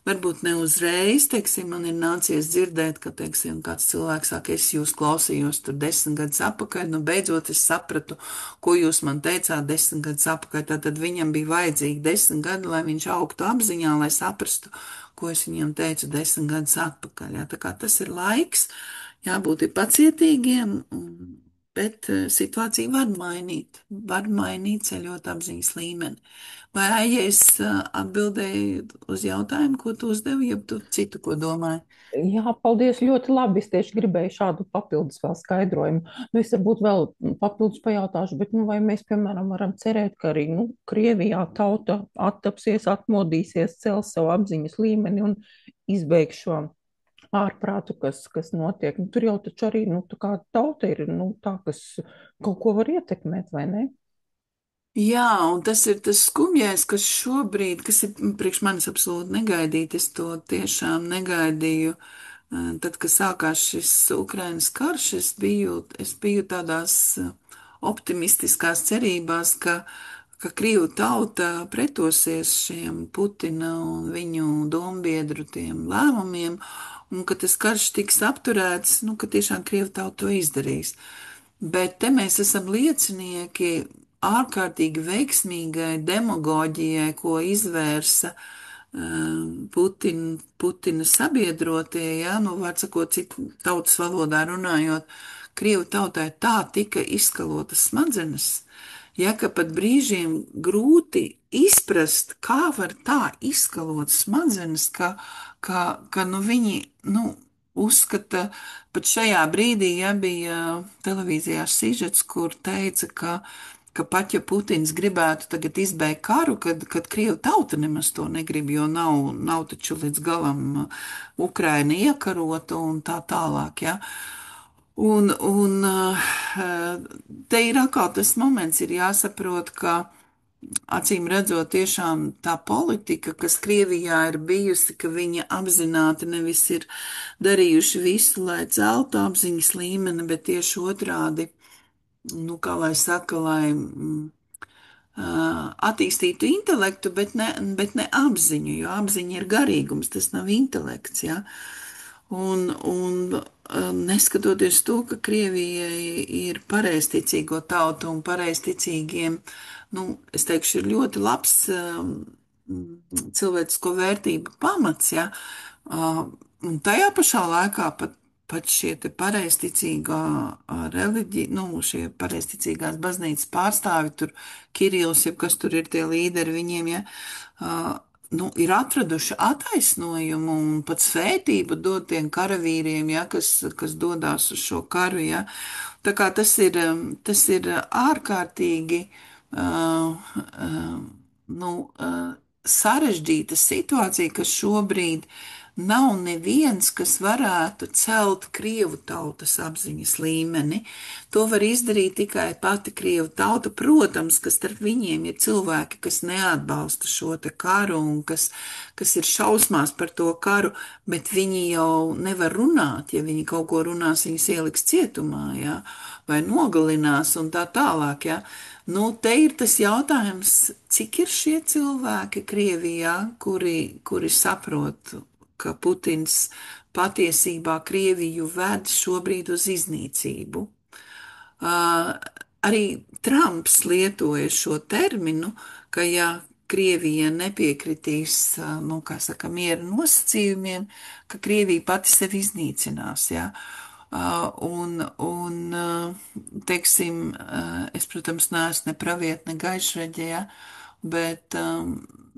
Varbūt ne uzreiz, teiksim, man ir nācies dzirdēt, ka, teiksim, kāds cilvēks saka, es jūs klausījos tur 10 gadus atpakaļ, nu beidzot es sapratu, ko jūs man teicāt 10 gadus atpakaļ, tad viņam bija vajadzīgi 10 gadi, lai viņš augtu apziņā, lai saprastu, ko es viņam teicu 10 gadus atpakaļ. Jā. Tā kā tas ir laiks, jābūt pacietīgiem, bet situācija var mainīt ceļot apziņas līmeni. Vai Aija, es atbildēju uz jautājumu, ko tu uzdevi, jeb tu citu, ko domāji? Jā, paldies, ļoti labi. Es tieši gribēju šādu papildus vēl skaidrojumu. Nu, es varbūt vēl papildus pajautāšu, bet vai mēs, piemēram, varam cerēt, ka arī Krievijā tauta attapsies, atmodīsies, cels savu apziņas līmeni un izbeigs šo ārprātu, kas notiek. Tur jau taču arī tā kā tauta ir tā, kas kaut ko var ietekmēt, vai ne? Jā, un tas ir tas skumjais, kas šobrīd, kas ir priekš manis absolūti negaidīt, es to tiešām negaidīju. Tad, kad sākās šis Ukrainas karš, es biju tādās optimistiskās cerībās, ka Krievu tauta pretosies šiem Putina un viņu dombiedru tiem lēmumiem, un ka tas karš tiks apturēts, ka tiešām Krievu tauta to izdarīs. Bet te mēs esam liecinieki ārkārtīgi veiksmīgai demagoģijai, ko izvērsa Putina sabiedrotie, var sakot, citu tautas valodā runājot, Krievu tautai tā tika izskalotas smadzenes, ka pat brīžiem grūti izprast, kā var tā izskalot smadzenes, ka viņi, uzskata, pat šajā brīdī, bija televīzijā sižets, kur teica, ka pat ja Putins gribētu tagad izbeigt karu, kad Krievu tauta nemaz to negrib, jo nav taču līdz galam Ukraina iekarota un tā tālāk, ja. Un te ir atkal tas moments, ir jāsaprot, ka acīm redzot, tiešām tā politika, kas Krievijā ir bijusi, ka viņi apzināti nevis ir darījuši visu, lai celtu apziņas līmeni, bet tieši otrādi, kā lai saka, lai attīstītu intelektu, bet ne apziņu, jo apziņa ir garīgums, tas nav intelekts, ja. Un neskatoties to, ka Krievijai ir pareizticīgo tautu un pareizticīgiem, es teikšu, ir ļoti labs cilvēcisko vērtību pamats, ja, un tajā pašā laikā pat šie te pareizticīgā reliģija, nu, šie pareizticīgās baznīcas pārstāvi, tur Kirils, jeb kas tur ir tie līderi viņiem, ja, nu, ir atraduši attaisnojumu un pat svētību dot tiem karavīriem, ja, kas dodās uz šo karu, ja. Tā kā tas ir ārkārtīgi, nu, sarežģīta situācija, ka šobrīd nav neviens, kas varētu celt Krievu tautas apziņas līmeni. To var izdarīt tikai pati Krievu tauta. Protams, ka starp viņiem ir cilvēki, kas neatbalsta šo te karu un kas ir šausmās par to karu, bet viņi jau nevar runāt. Ja viņi kaut ko runās, viņus ieliks cietumā, ja, vai nogalinās un tā tālāk, ja. Nu, te ir tas jautājums, cik ir šie cilvēki Krievijā, kuri saprot, ka Putins patiesībā Krieviju ved šobrīd uz iznīcību. Arī Trumps lietoja šo terminu, ka ja Krievija nepiekritīs, nu, kā saka, miera nosacījumiem, ka Krievija pati sevi iznīcinās, jā. Teiksim, es, protams, neesmu ne praviet, ne gaišreģē, ja, bet,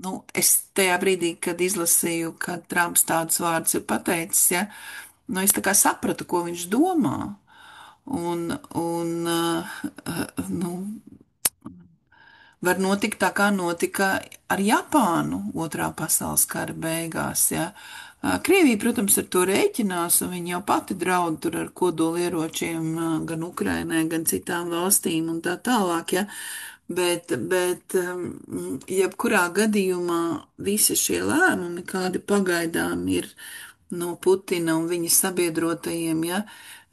nu, es tajā brīdī, kad izlasīju, ka Trumps tādus vārdus ir pateicis, ja, nu, es tā kā sapratu, ko viņš domā. Nu, var notikt tā, kā notika ar Japānu otrā pasaules kara beigās, ja. Krievija, protams, ar to rēķinās, un viņa jau pati draud tur ar kodolieročiem gan Ukrainai, gan citām valstīm un tā tālāk, ja. Bet jebkurā gadījumā visi šie lēmumi, kādi pagaidām ir no Putina un viņa sabiedrotajiem, ja,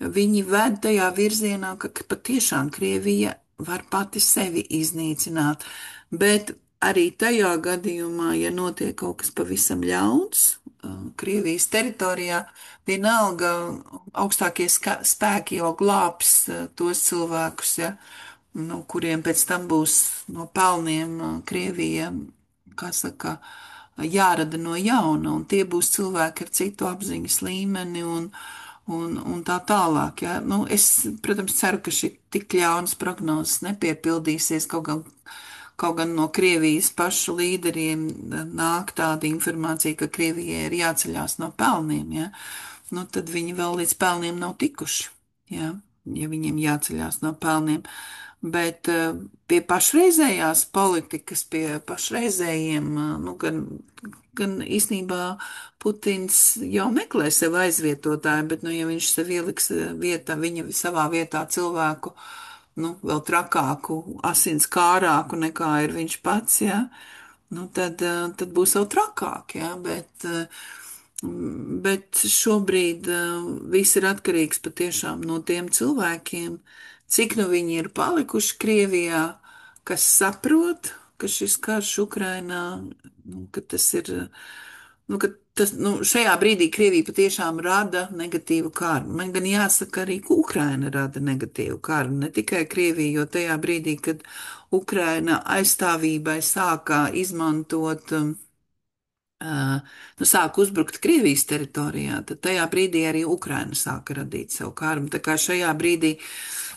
viņi ved tajā virzienā, ka patiešām Krievija var pati sevi iznīcināt. Bet arī tajā gadījumā, ja notiek kaut kas pavisam ļauns, Krievijas teritorijā, vienalga augstākie spēki jau glābs tos cilvēkus, ja, nu, kuriem pēc tam būs no pelniem Krievija, kā saka, jārada no jauna, un tie būs cilvēki ar citu apziņas līmeni un tā tālāk. Ja. Nu, es, protams, ceru, ka šī tik ļaunas prognozes nepiepildīsies, kaut gan no Krievijas pašu līderiem nāk tāda informācija, ka Krievijai ir jāceļās no pelniem, ja. Nu, tad viņi vēl līdz pelniem nav tikuši, ja, ja viņiem jāceļās no pelniem. Bet pie pašreizējās politikas, pie pašreizējiem, nu, gan īstenībā Putins jau meklē sev aizvietotāju, bet, nu, ja viņš sev ieliks vietā, viņa savā vietā cilvēku, nu, vēl trakāku, asins kārāku nekā ir viņš pats, ja, nu, tad būs vēl trakāk, ja, bet šobrīd viss ir atkarīgs patiešām no tiem cilvēkiem, cik nu viņi ir palikuši Krievijā, kas saprot, ka šis karš Ukrainā, nu, ka tas ir, nu, ka tas, nu, šajā brīdī Krievija patiešām rada negatīvu karu. Man gan jāsaka arī, ka Ukraina rada negatīvu karu, ne tikai Krievija, jo tajā brīdī, kad Ukraina aizstāvībai sākā izmantot nu, sāka uzbrukt Krievijas teritorijā, tad tajā brīdī arī Ukraina sāka radīt savu karu. Tā kā šajā brīdī,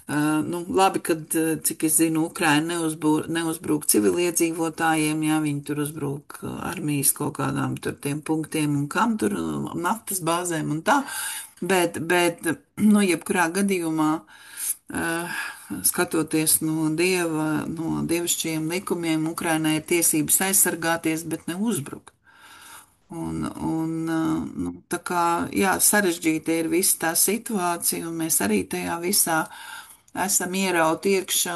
nu, labi, kad, cik es zinu, Ukraina neuzbrūk civiliedzīvotājiem, jā, viņi tur uzbrūk armijas kaut kādām tur tiem punktiem un kam tur, naftas bāzēm un tā, bet, nu, jebkurā gadījumā, skatoties no dievišķiem likumiem, Ukrainai ir tiesības aizsargāties, bet ne uzbrukt. Nu, tā kā, jā, sarežģīta ir visa tā situācija, un mēs arī tajā visā esam ierauti iekšā,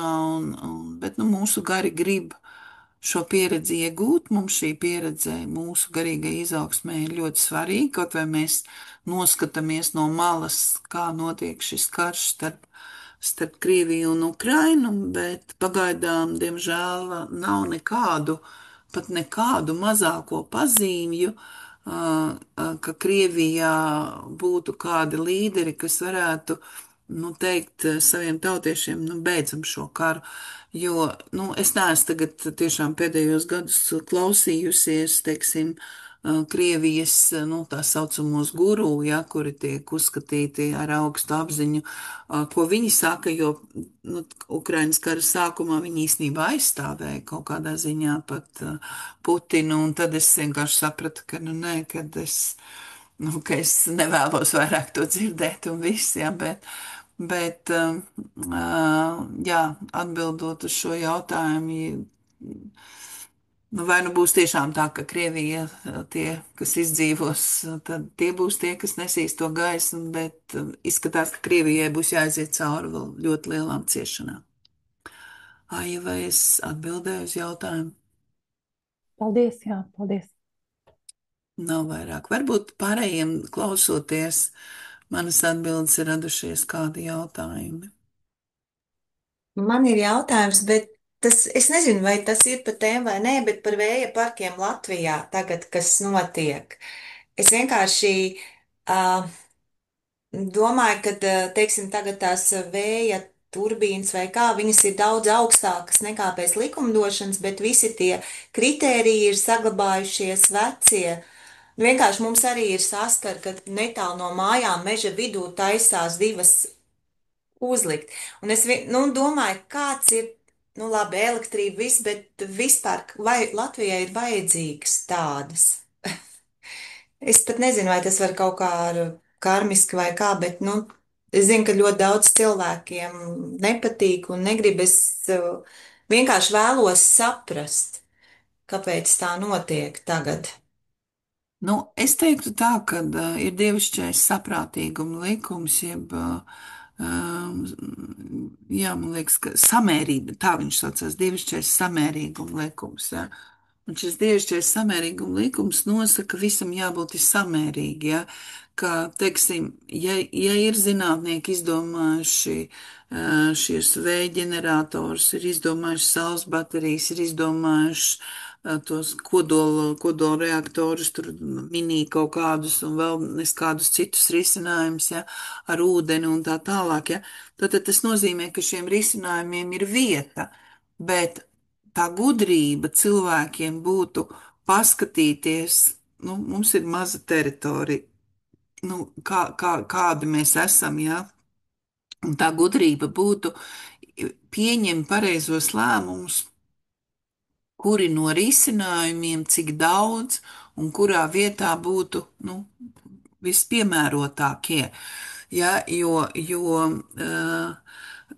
bet, nu, mūsu gari grib šo pieredzi iegūt. Mums šī pieredze mūsu garīgai izaugsmē ir ļoti svarīga, kaut vai mēs noskatāmies no malas, kā notiek šis karš starp Krieviju un Ukrainu, bet pagaidām, diemžēl, nav pat nekādu mazāko pazīmju, ka Krievijā būtu kādi līderi, kas varētu teikt saviem tautiešiem, beidzam šo karu, jo, es neesmu tagad tiešām pēdējos gadus klausījusies, teiksim, Krievijas, tā saucamos guru, ja, kuri tiek uzskatīti ar augstu apziņu, ko viņi saka, jo, Ukrainas kara sākumā viņi īstenībā aizstāvēja kaut kādā ziņā pat Putinu, un tad es vienkārši sapratu, ka, nē, ka es nevēlos vairāk to dzirdēt un viss, ja, bet jā, atbildot uz šo jautājumu, vai būs tiešām tā, ka Krievija tie, kas izdzīvos, tad tie būs tie, kas nesīs to gaismu, bet izskatās, ka Krievijai būs jāiziet cauri vēl ļoti lielām ciešanām. Aija, vai es atbildēju uz jautājumu? Paldies, jā, paldies. Nav vairāk. Varbūt pārējiem klausoties, manas atbildes ir radušies kādi jautājumi. Man ir jautājums, bet es nezinu, vai tas ir par tēmu vai nē, bet par vēja parkiem Latvijā tagad, kas notiek. Es vienkārši domāju, ka, teiksim, tagad tās vēja turbīnas vai kā, viņas ir daudz augstākas nekā pēc likumdošanas, bet visi tie kritēriji ir saglabājušies vecie. Vienkārši mums arī ir saskar, ka netālu no mājām meža vidū taisās divas uzlikt. Un es domāju, kāds ir, labi, elektrība, viss, bet vispār, vai Latvijai ir vajadzīgas tādas? Es pat nezinu, vai tas var kaut kā ar karmiski vai kā, bet, es zinu, ka ļoti daudz cilvēkiem nepatīk un negrib. Es vienkārši vēlos saprast, kāpēc tā notiek tagad. Es teiktu tā, ka ir dievišķais saprātīguma likums, jeb, jā, man liekas, ka samērība, tā viņš saucās, dievišķais samērīguma likums, jā. Un šis dievišķais samērīguma likums nosaka, visam jābūt samērīgi, ja, ka, teiksim, ja ir zinātnieki izdomājuši šīs vēja ģenerators, ir izdomājuši saules baterijas, ir izdomājuši tos kodola reaktorus, tur mini kaut kādus un vēl nes kādus citus risinājumus, ja, ar ūdeni un tā tālāk, ja, tad tas nozīmē, ka šiem risinājumiem ir vieta, bet tā gudrība cilvēkiem būtu paskatīties, mums ir maza teritorija, kādi mēs esam, jā, un tā gudrība būtu pieņemt pareizos lēmumus, kuri no risinājumiem, cik daudz un kurā vietā būtu, vispiemērotākie, ja, jo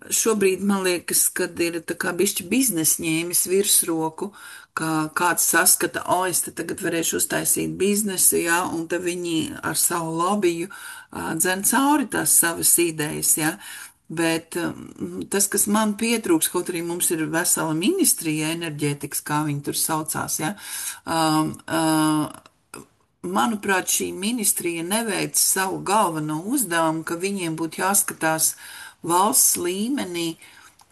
šobrīd man liekas, kad ir tā kā bišķi biznes ņēmis virsroku, ka kāds saskata, es te tagad varēšu uztaisīt biznesu, ja, un te viņi ar savu lobiju dzen cauri tās savas idejas, ja. Bet tas, kas man pietrūks, kaut arī mums ir vesela ministrija enerģētikas, kā viņi tur saucās, ja, manuprāt, šī ministrija neveic savu galveno uzdevumu, ka viņiem būtu jāskatās valsts līmenī,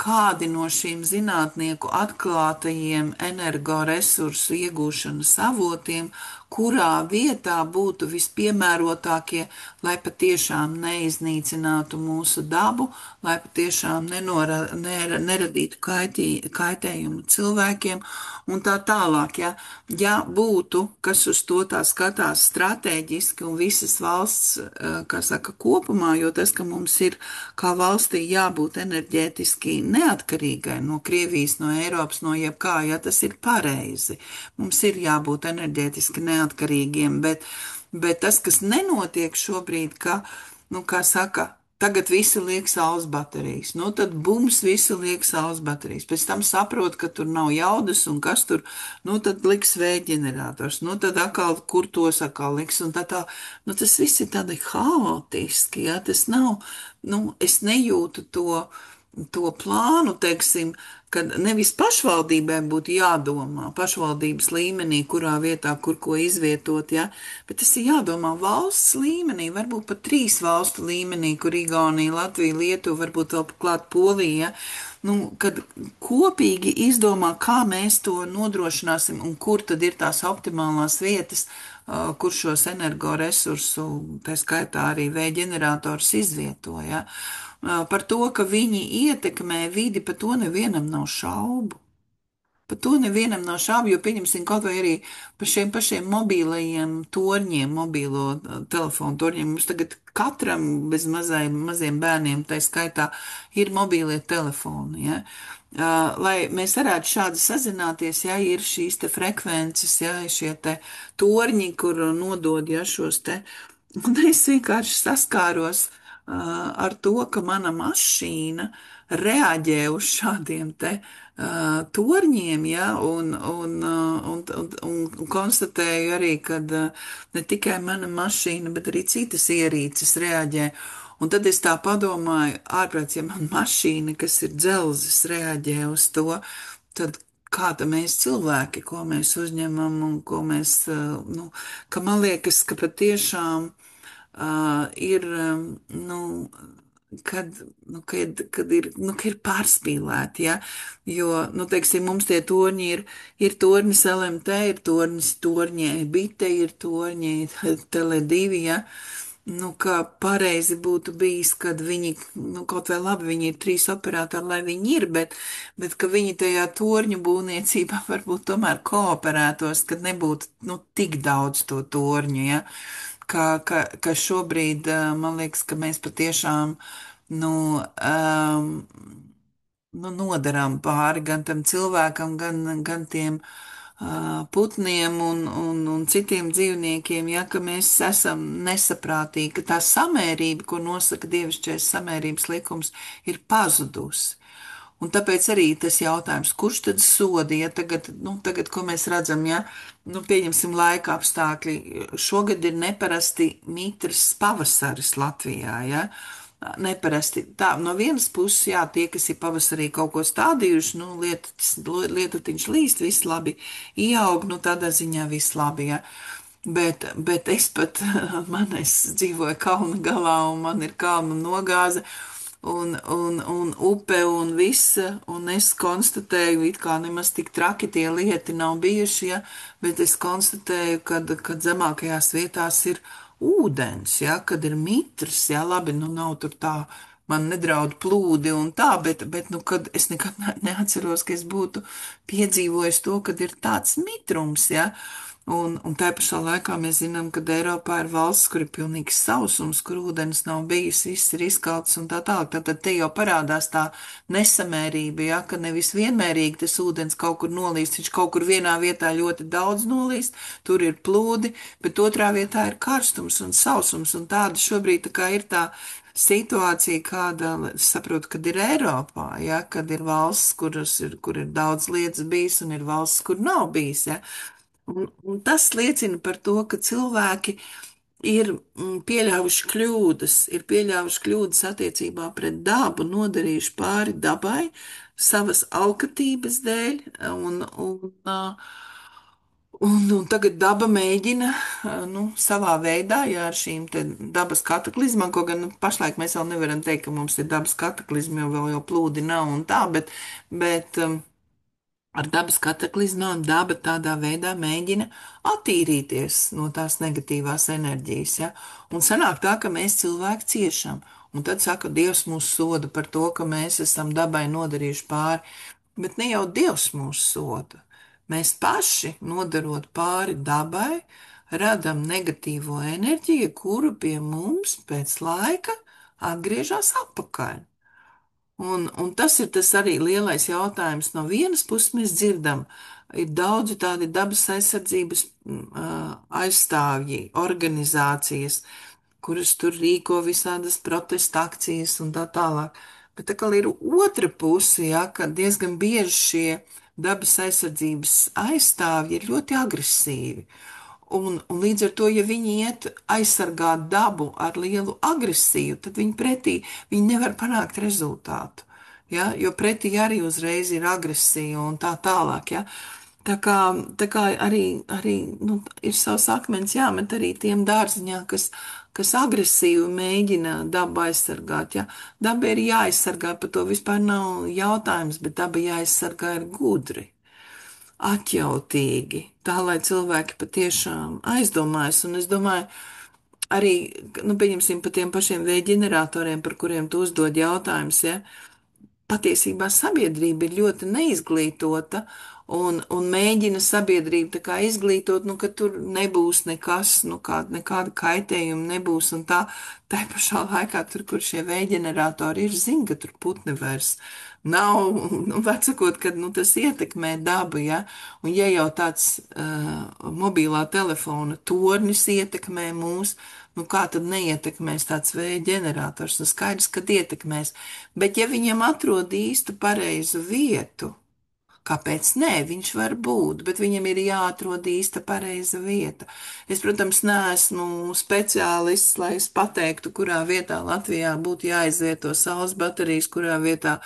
kādi no šīm zinātnieku atklātajiem energoresursu iegūšanas avotiem, kurā vietā būtu vispiemērotākie, lai patiešām neiznīcinātu mūsu dabu, lai patiešām neradītu kaitējumu cilvēkiem un tā tālāk. Ja būtu, kas uz to tā skatās strateģiski un visas valsts, kā saka, kopumā, jo tas, ka mums ir kā valstī jābūt enerģētiski neatkarīgai no Krievijas, no Eiropas, no jebkā, ja tas ir pareizi. Mums ir jābūt enerģētiski neatkarīgiem, bet tas, kas nenotiek šobrīd, ka, kā saka, tagad visi liek saules baterijas, tad bums visi liek saules baterijas, pēc tam saprot, ka tur nav jaudas un kas tur, tad liks vēja ģenerators, tad atkal, kur tos atkal liks, un tā, tas viss ir tādi haotiski, ja, tas nav, es nejūtu to plānu, teiksim, kad nevis pašvaldībai būtu jādomā, pašvaldības līmenī, kurā vietā, kur ko izvietot, ja, bet tas ir jādomā valsts līmenī, varbūt pat 3 valstu līmenī, kur Igaunija, Latvija, Lietuva, varbūt vēl klāt Polija, kad kopīgi izdomā, kā mēs to nodrošināsim un kur tad ir tās optimālās vietas, kur šos energoresursu, tā skaitā arī vēja ģenerators izvieto, ja. Par to, ka viņi ietekmē vidi, par to nevienam nav šaubu. Par to nevienam nav šaubu, jo pieņemsim kaut vai arī par šiem pašiem mobīlajiem torņiem, mobīlo telefonu torņiem. Mums tagad katram bez maziem bērniem, tā skaitā, ir mobīlie telefoni, ja. Lai mēs varētu šādi sazināties, ja ir šīs te frekvences, ja šie te torņi, kur nodod, ja šos te, un es vienkārši saskāros ar to, ka mana mašīna reaģē uz šādiem te torņiem, ja, un konstatēju arī, ka ne tikai mana mašīna, bet arī citas ierīces reaģē. Un tad es tā padomāju, ārprāts, ja man mašīna, kas ir dzelzis, reaģē uz to, tad kāda mēs cilvēki, ko mēs uzņemam un ko mēs, nu, ka man liekas, ka patiešām ir, nu, kad ir pārspīlēti, ja, jo, nu, teiksim, mums tie torņi ir tornis LMT, ir tornis torņē, bite ir torņi, Tele2, ja, nu, kā pareizi būtu bijis, kad viņi, nu, kaut vai labi, viņi ir 3 operatori, lai viņi ir, bet ka viņi tajā torņu būvniecībā varbūt tomēr kooperētos, kad nebūtu, nu, tik daudz to torņu, ja, ka šobrīd, man liekas, ka mēs patiešām, nu, nu, nodarām pāri gan tam cilvēkam, gan tiem putniem un citiem dzīvniekiem, ja, ka mēs esam nesaprātīgi, ka tā samērība, ko nosaka dievišķais samērības likums, ir pazudusi. Un tāpēc arī tas jautājums, kurš tad soda, ja tagad, nu, tagad, ko mēs redzam, ja, nu, pieņemsim laika apstākļi, šogad ir neparasti mitrs pavasaris Latvijā, ja, neparasti. Tā, no vienas puses, jā, tie, kas ir pavasarī kaut ko stādījuši, nu, lietutiņš līst, viss labi ieaug, nu, tādā ziņā viss labi, ja. Bet es pat, es dzīvoju kalna galā un man ir kalna nogāze, un upe un visa, un es konstatēju, it kā nemaz tik traki tie lieti nav bijuši, ja, bet es konstatēju, kad zemākajās vietās ir ūdens, ja, kad ir mitrs, ja, labi, nu nav tur tā, man nedraud plūdi un tā, bet nu, kad es nekad neatceros, ka es būtu piedzīvojis to, kad ir tāds mitrums, ja. Un tā pašā laikā mēs zinām, ka Eiropā ir valsts, kur ir pilnīgs sausums, kur ūdens nav bijis, viss ir izkalts un tā tālāk. Tad te jau parādās tā nesamērība, ja, ka nevis vienmērīgi tas ūdens kaut kur nolīst, viņš kaut kur vienā vietā ļoti daudz nolīst, tur ir plūdi, bet otrā vietā ir karstums un sausums, un tāda šobrīd tā kā ir tā situācija, kāda, es saprotu, kad ir Eiropā, ja, kad ir valsts, kur ir daudz lietas bijis, un ir valsts, kur nav bijis, ja. Un tas liecina par to, ka cilvēki ir ir pieļāvuši kļūdas attiecībā pret dabu, nodarījuši pāri dabai savas alkatības dēļ, un tagad daba mēģina, nu, savā veidā, ja ar šīm te dabas kataklizmām, ko gan nu, pašlaik mēs vēl nevaram teikt, ka mums ir dabas kataklizmi, jo vēl jau plūdi nav un tā, bet ar dabas kataklizmām daba tādā veidā mēģina attīrīties no tās negatīvās enerģijas, ja? Un sanāk tā, ka mēs cilvēki ciešam. Un tad saka, Dievs mūs soda par to, ka mēs esam dabai nodarījuši pāri. Bet ne jau Dievs mūs soda. Mēs paši, nodarot pāri dabai, radam negatīvo enerģiju, kuru pie mums pēc laika atgriežas atpakaļ. Un tas ir tas arī lielais jautājums. No vienas puses mēs dzirdam, ir daudzi tādi dabas aizsardzības aizstāvji, organizācijas, kuras tur rīko visādas protesta akcijas un tā tālāk. Bet tā kā ir otra puse, ja, ka diezgan bieži šie dabas aizsardzības aizstāvji ir ļoti agresīvi. Un līdz ar to, ja viņi iet aizsargāt dabu ar lielu agresiju, tad viņi nevar panākt rezultātu. Ja? Jo pretī arī uzreiz ir agresija un tā tālāk. Ja? Tā kā arī nu, ir savs akmens jāmet arī tiem dārziņā, kas agresīvi mēģina dabu aizsargāt. Ja? Daba ir jāaizsargā, par to vispār nav jautājums, bet daba jāaizsargā ir gudri. atjautīgi, tā lai cilvēki patiešām aizdomājas. Un es domāju, arī, nu, pieņemsim par tiem pašiem vēja ģeneratoriem, par kuriem tu uzdod jautājumus, ja, patiesībā sabiedrība ir ļoti neizglītota un mēģina sabiedrību tā kā izglītot, nu, ka tur nebūs nekas, nu, nekāda kaitējuma nebūs un tā. Tā pašā laikā tur, kur šie vējģeneratori ir, zina, ka tur putni vairs nav, nu, vecākot, kad, nu, tas ietekmē dabu, ja, un ja jau tāds mobilā telefona tornis ietekmē mūs, nu, kā tad neietekmēs tāds vēja ģenerators? Nu, skaidrs, ka ietekmēs. Bet ja viņam atrod īstu pareizu vietu, kāpēc nē, viņš var būt, bet viņam ir jāatrod īsta pareiza vieta. Es, protams, neesmu speciālists, lai es pateiktu, kurā vietā Latvijā būtu jāizvieto saules baterijas, kurā vietā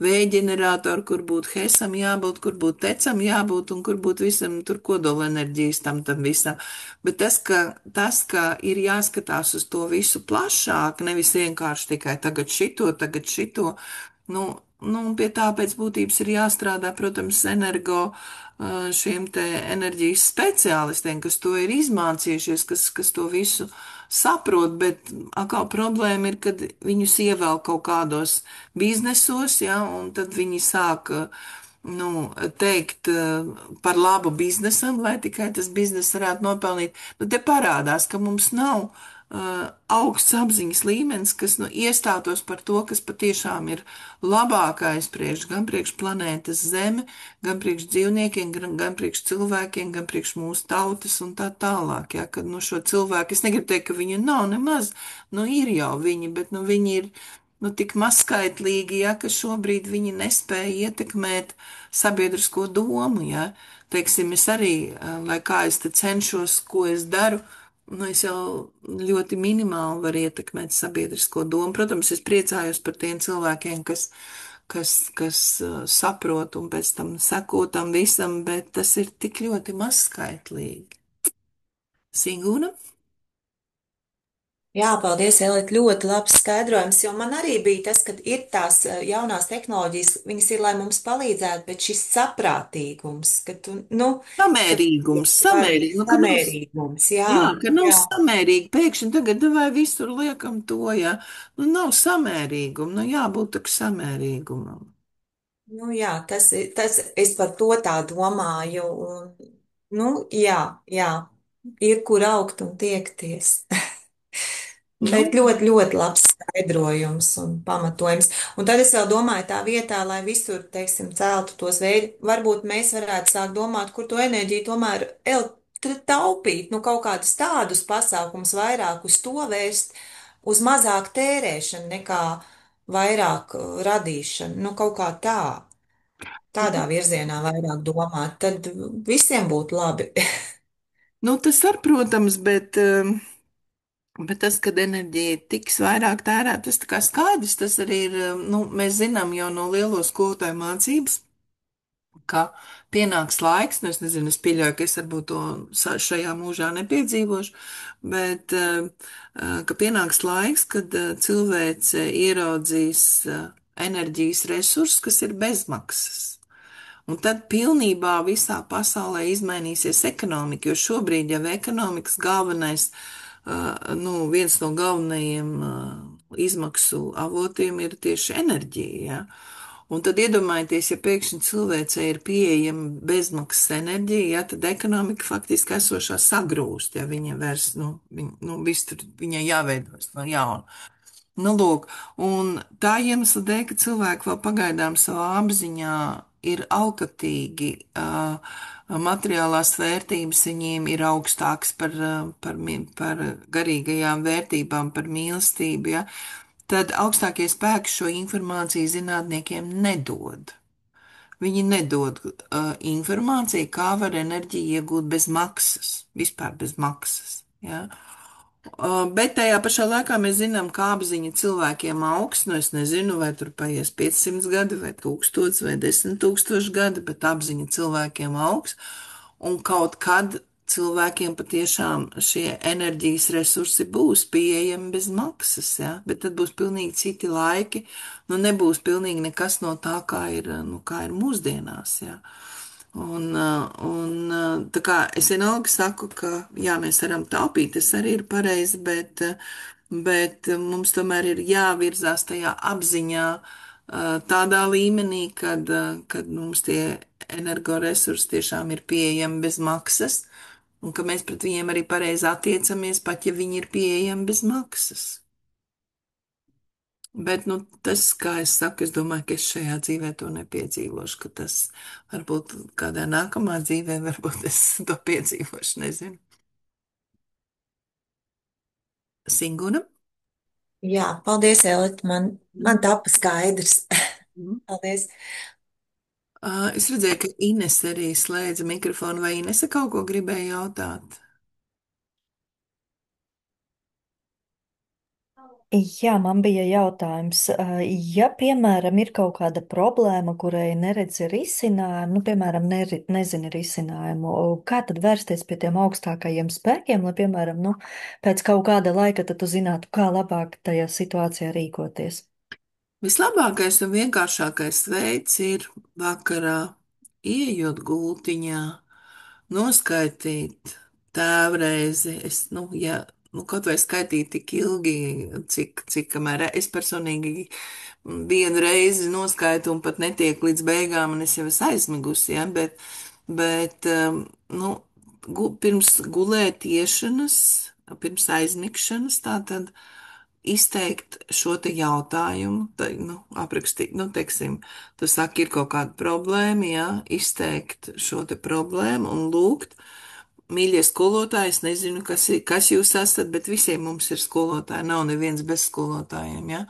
vēja ģeneratoru, kur būtu hesam jābūt, kur būtu tecam jābūt un kur būtu visam tur kodolenerģijas tam visam. Bet tas, ka ir jāskatās uz to visu plašāk, nevis vienkārši tikai tagad šito, nu, pie tā pēc būtības ir jāstrādā, protams, šiem te enerģijas speciālistiem, kas to ir izmācījušies, kas to visu saprot, bet atkal problēma ir, kad viņus ievēl kaut kādos biznesos, ja, un tad viņi sāk, nu, teikt par labu biznesam, lai tikai tas biznes varētu nopelnīt. Nu, te parādās, ka mums nav augsts apziņas līmenis, kas nu, iestātos par to, kas patiešām ir labākais gan priekš planētas Zeme, gan priekš dzīvniekiem, gan priekš cilvēkiem, gan priekš mūsu tautas un tā tālāk. Ja, kad nu, šo cilvēku, es negribu teikt, ka viņi nav nemaz, nu ir jau viņi, bet nu, viņi ir nu, tik mazskaitlīgi, ja, ka šobrīd viņi nespēja ietekmēt sabiedrisko domu. Ja. Teiksim, es arī, lai kā es te cenšos, ko es daru, nu, es jau ļoti minimāli varu ietekmēt sabiedrisko domu. Protams, es priecājos par tiem cilvēkiem, kas saprot un pēc tam seko tam visam, bet tas ir tik ļoti mazskaitlīgi. Sigūna? Jā, paldies, Elīt, ļoti labs skaidrojums, jo man arī bija tas, ka ir tās jaunās tehnoloģijas, viņas ir, lai mums palīdzētu, bet šis saprātīgums, ka tu, nu, ka Samērīgums, samērīgi. Nu, ka nav, samērīgums, jā, jā, ka nav jā. samērīgi. Pēkšņi tagad vai visur liekam to, jā. Nu, nav samērīguma. Nu, jābūt tak samērīgumam. Nu, jā, tas es par to tā domāju, un, nu, jā, ir kur augt un tiekties. Nu, Bet ļoti, ļoti labs skaidrojums un pamatojums. Un tad es vēl domāju, tā vietā, lai visur, teiksim, celtu tos veidus, varbūt mēs varētu sākt domāt, kur to enerģiju tomēr taupīt, nu, kaut kādus tādus pasākumus vairāk uz to vērst, uz mazāk tērēšanu nekā vairāk radīšanu, nu, kaut kā tā, tādā virzienā vairāk domāt, tad visiem būtu labi. nu, tas var, protams, bet tas, kad enerģija tiks vairāk tērēta, tas tā kā skaidrs, tas arī ir, nu, mēs zinām jau no lielo skolotāju mācības, ka pienāks laiks, nu, es nezinu, es pieļauju, ka es varbūt to šajā mūžā nepiedzīvošu, bet ka pienāks laiks, kad cilvēce ieraudzīs enerģijas resursus, kas ir bezmaksas. Un tad pilnībā visā pasaulē izmainīsies ekonomika, jo šobrīd jau ekonomikas galvenais, nu, viens no galvenajiem izmaksu avotiem ir tieši enerģija. Ja? Un tad iedomājieties, ja pēkšņi cilvēcei ir pieejama bezmaksas enerģija, ja, tad ekonomika faktiski esošā sagrūst, ja viņa vairs, nu, viss tur viņai jāveidojas no jauna. Nu, lūk, un tā iemesla dēļ, ka cilvēki vēl pagaidām savā apziņā ir alkatīgi, materiālās vērtības viņiem ir augstākas par garīgajām vērtībām, par mīlestību, ja, tad augstākie spēki šo informāciju zinātniekiem nedod. Viņi nedod informāciju, kā var enerģiju iegūt bez maksas, vispār bez maksas. Ja? Bet tajā pašā laikā mēs zinām, ka apziņa cilvēkiem augs. Nu, es nezinu, vai tur paies 500 gadi, vai 1000, vai 10 000 gadi, bet apziņa cilvēkiem augs. Un kaut kad cilvēkiem patiešām šie enerģijas resursi būs pieejami bez maksas, ja? Bet tad būs pilnīgi citi laiki. Nu, nebūs pilnīgi nekas no tā, kā ir mūsdienās, ja? Tā kā es vienalga saku, ka jā, mēs varam taupīt, tas arī ir pareizi, bet mums tomēr ir jāvirzās tajā apziņā tādā līmenī, kad mums tie energoresursi tiešām ir pieejami bez maksas, un ka mēs pret viņiem arī pareizi attiecamies, pat ja viņi ir pieejami bez maksas. Bet, nu, tas, kā es saku, es domāju, ka es šajā dzīvē to nepiedzīvošu, ka tas varbūt kādā nākamā dzīvē, varbūt es to piedzīvošu, nezinu. Singuna? Jā, paldies, Elita. Man tapa skaidrs. Mhm. Paldies. Es redzēju, ka Ines arī slēdza mikrofonu, vai Inese kaut ko gribēja jautāt? Jā, man bija jautājums. Ja, piemēram, ir kaut kāda problēma, kurai neredzi risinājumu, nu, piemēram, nezini risinājumu, kā tad vērsties pie tiem augstākajiem spēkiem, lai, piemēram, nu, pēc kaut kāda laika tad tu zinātu, kā labāk tajā situācijā rīkoties? Vislabākais un vienkāršākais veids ir vakarā ieejot gultiņā, noskaitīt tēvreizi. Ja, kaut vai skaitīt tik ilgi, cik kamēr es personīgi vienu reizi noskaitu un pat netiek līdz beigām, un es jau esmu aizmigusi, ja, bet nu, pirms gulēt iešanas, pirms aizmigšanas, tātad izteikt šo te jautājumu, aprakstīt, teiksim, tu saki, ir kaut kāda problēma, jā, izteikt šo te problēmu un lūgt. Mīļie skolotāji, es nezinu, kas jūs esat, bet visiem mums ir skolotāji, nav neviens bez skolotājiem, jā.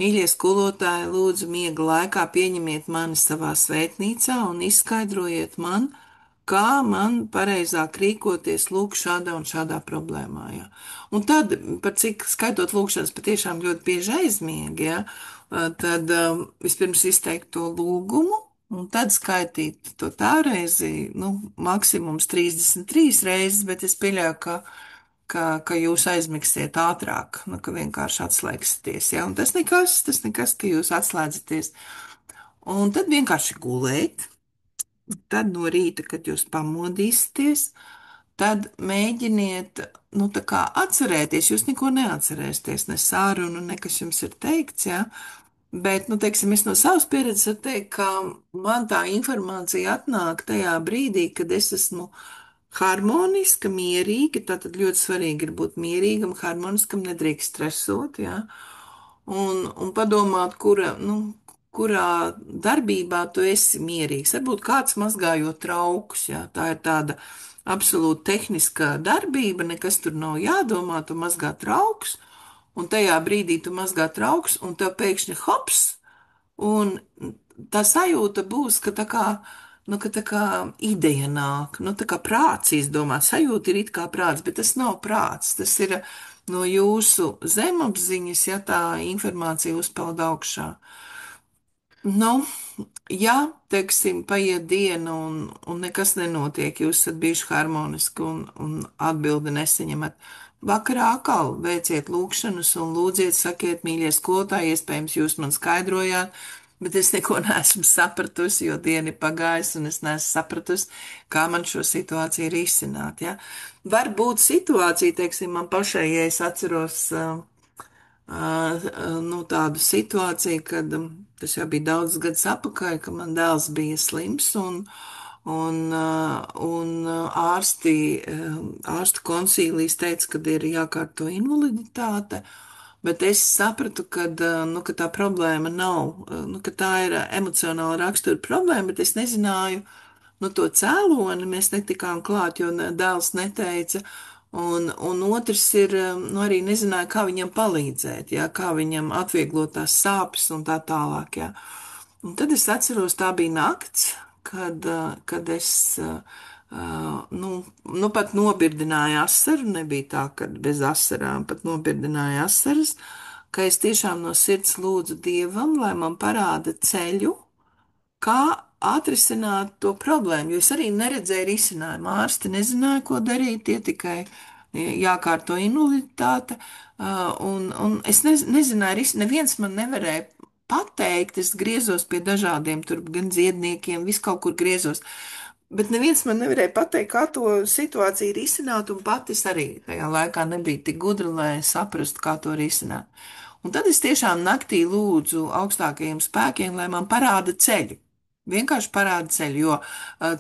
Mīļie skolotāji, lūdzu, miega laikā pieņemiet mani savā svētnīcā un izskaidrojiet man, kā man pareizāk rīkoties lūk šādā un šādā problēmā, jā. Un tad, par cik skaitot lūkšanas patiešām ļoti bieži aizmiegi, jā, tad vispirms izteikt to lūgumu, un tad skaitīt to tā reizi, maksimums 33 reizes, bet es pieļauju, ka jūs aizmigsiet ātrāk, ka vienkārši atslēgsieties, jā, un tas nekas, ka jūs atslēdzaties. Un tad vienkārši gulēt. Tad no rīta, kad jūs pamodīsieties, tad mēģiniet, tā kā atcerēties, jūs neko neatcerēsieties, ne sārunu, ne kas jums ir teikts, jā. Bet, teiksim, es no savas pieredzes varu teikt, ka man tā informācija atnāk tajā brīdī, kad es esmu harmoniska, mierīga, tātad ļoti svarīgi ir būt mierīgam, harmoniskam, nedrīkst stresot, jā. Un padomāt, kurā darbībā tu esi mierīgs. Varbūt kāds mazgājot traukus, jā, tā ir tāda absolūti tehniska darbība, nekas tur nav jādomā, tu mazgā traukus, un tajā brīdī tu mazgā traukus, un tev pēkšņi hops, un tā sajūta būs, ka tā kā ideja nāk, tā kā prāts izdomā. Sajūta ir it kā prāts, bet tas nav prāts, tas ir no jūsu zemapziņas, ja tā informācija uzpeld augšā. Nu, ja, teiksim, paiet diena un nekas nenotiek, jūs esat bijuši harmoniski un atbildi nesaņemat, vakarā atkal veiciet lūkšanas un lūdziet, sakiet, mīļie skolotāji, iespējams, jūs man skaidrojāt, bet es neko neesmu sapratusi, jo diena ir pagājusi un es neesmu sapratusi, kā man šo situāciju risināt, ja. Var būt situācija, teiksim, man pašai, ja es atceros, tādu situāciju, kad tas jau bija daudz gadus atpakaļ, ka man dēls bija slims un ārstu konsīlijas teica, ka ir jākārto invaliditāte, bet es sapratu, ka tā problēma nav, ka tā ir emocionāla rakstura problēma, bet es nezināju, to cēloni mēs netikām klāt, jo dēls neteica. Un otrs ir, arī nezināja, kā viņam palīdzēt, jā, kā viņam atvieglot tās sāpes un tā tālāk, jā. Un tad es atceros, tā bija nakts, kad es, pat nobirdināju asaru, nebija tā, ka bez asarām pat nobirdināju asaras, ka es tiešām no sirds lūdzu Dievam, lai man parāda ceļu, kā atrisināt to problēmu, jo es arī neredzēju risinājumu. Ārsti nezināja, ko darīt, tie tikai jākārto invaliditāte, un es nezināju, neviens man nevarēja pateikt, es griezos pie dažādiem tur gan dziedniekiem, vis kaut kur griezos, Bet neviens man nevarēja pateikt, kā to situāciju risināt, un pati es arī tajā laikā nebija tik gudra, lai saprastu, kā to risināt. Un tad es tiešām naktī lūdzu augstākajiem spēkiem, lai man parāda ceļu. Vienkārši parāda ceļu, jo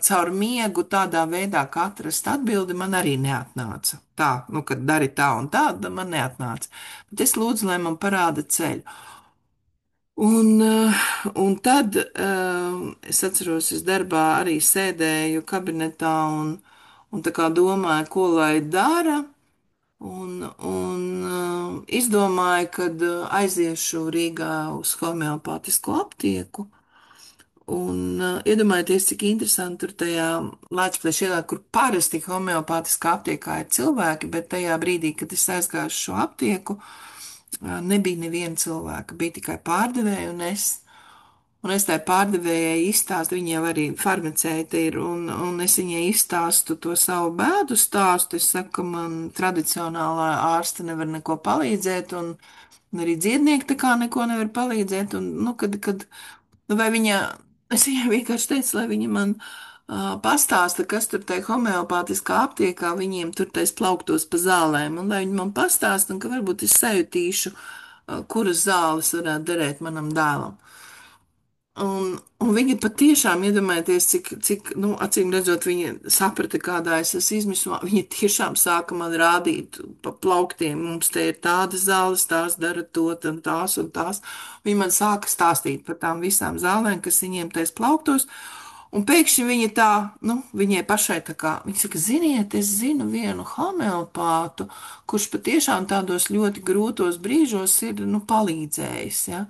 caur miegu tādā veidā, kā atrast atbildi, man arī neatnāca. Tā, nu, kad dari tā un tā, tad man neatnāca. Bet es lūdzu, lai man parāda ceļu. Un tad es atceros, es darbā arī sēdēju kabinetā un tā kā domāju, ko lai dara. Un izdomāju, kad aiziešu Rīgā uz homeopātisko aptieku. Un iedomājieties, cik interesanti tur tajā Lāčplēša ielā, kur parasti homeopātiskā aptiekā ir cilvēki, bet tajā brīdī, kad es aizgāju uz šo aptieku, nebija neviena cilvēka, bija tikai pārdevēja un es. Un es tai pārdevējai izstāstu, viņa jau arī farmaceite ir, un es viņai izstāstu to savu bēdu stāstu. Es saku, ka man tradicionālā ārste nevar neko palīdzēt, un arī dziednieki tā kā neko nevar palīdzēt. Un, nu, nu, vai viņa, es viņai vienkārši teicu, lai viņa man pastāsta, kas tur tai homeopātiskā aptiekā, viņiem tur tais plauktos pa zālēm, un lai viņa man pastāsta, un ka varbūt es sajutīšu, kuras zāles varētu derēt manam dēlam. Un viņa patiešām iedomājieties, cik nu, acīm redzot, viņa saprata, kādā es esmu izmisumā. Viņa tiešām sāka man rādīt pa plauktiem, mums te ir tādas zāles, tās dara to, un tās un tās. Viņa man sāka stāstīt par tām visām zālēm, kas viņiem tais plauktos. Un pēkšņi viņa tā, nu, viņai pašai tā kā, viņa saka, ziniet, es zinu vienu homeopātu, kurš patiešām tādos ļoti grūtos brīžos ir, nu, palīdzējis, ja.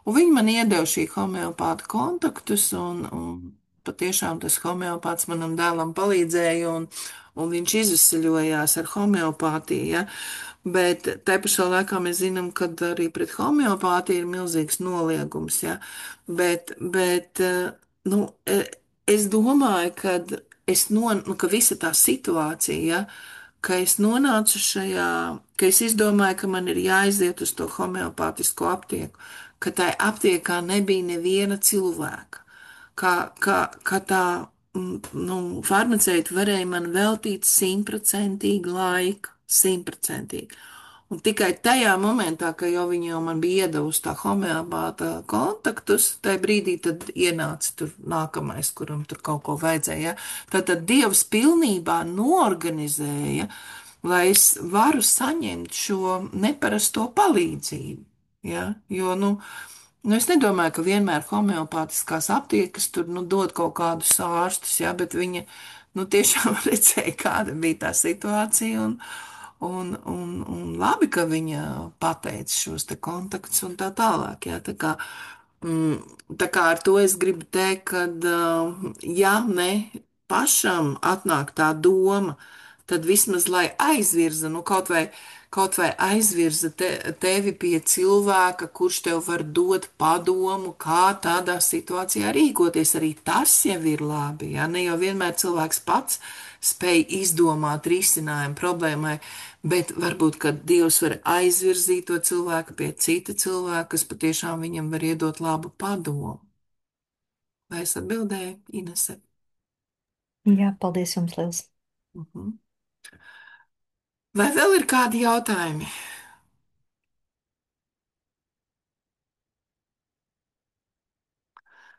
Un viņi man iedeva šī homeopāta kontaktus, un patiešām tas homeopāts manam dēlam palīdzēja, un viņš izvesaļojās ar homeopātiju, ja. Bet te pašā laikā mēs zinām, ka arī pret homeopātiju ir milzīgs noliegums, ja. Bet nu, es domāju, ka visa tā situācija, ja, ka es nonācu šajā, ka es izdomāju, ka man ir jāaiziet uz to homeopātisko aptieku, ka tai aptiekā nebija neviena cilvēka, ka tā, nu, farmaceita varēja man veltīt 100% laika, 100%. Un tikai tajā momentā, kad jau man bija iedavusi tā homeopāta kontaktus, tajā brīdī tad ienāca tur nākamais, kuram tur kaut ko vajadzēja. Tad Dievs pilnībā norganizēja, lai es varu saņemt šo neparasto palīdzību. Ja? Jo, nu, es nedomāju, ka vienmēr homeopātiskās aptiekas tur, nu, dod kaut kādus ārstus, ja, bet viņa, nu, tiešām redzēja, kāda bija tā situācija, un labi, ka viņa pateica šos te kontaktus un tā tālāk, ja, tā kā ar to es gribu teikt, ka, ja ne pašam atnāk tā doma, tad vismaz lai aizvirza, nu, kaut vai aizvirza tevi pie cilvēka, kurš tev var dot padomu, kā tādā situācijā rīkoties. Arī tas jau ir labi, ja? Ne jau vienmēr cilvēks pats spēj izdomāt risinājumu problēmai, bet varbūt, ka Dievs var aizvirzīt to cilvēku pie cita cilvēka, kas patiešām viņam var iedot labu padomu. Vai es atbildēju, Inese? Jā, paldies jums, liels. Vai vēl ir kādi jautājumi?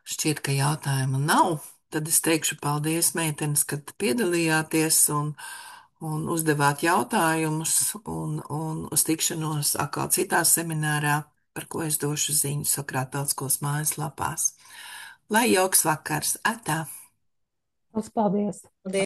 Šķiet, ka jautājumu nav. Tad es teikšu paldies, meitenes, kad piedalījāties un uzdevāt jautājumus, un uz tikšanos atkal citā seminārā, par ko es došu ziņu Sokrātautiskos mājaslapās. Lai jauks vakars! Atā! Paldies!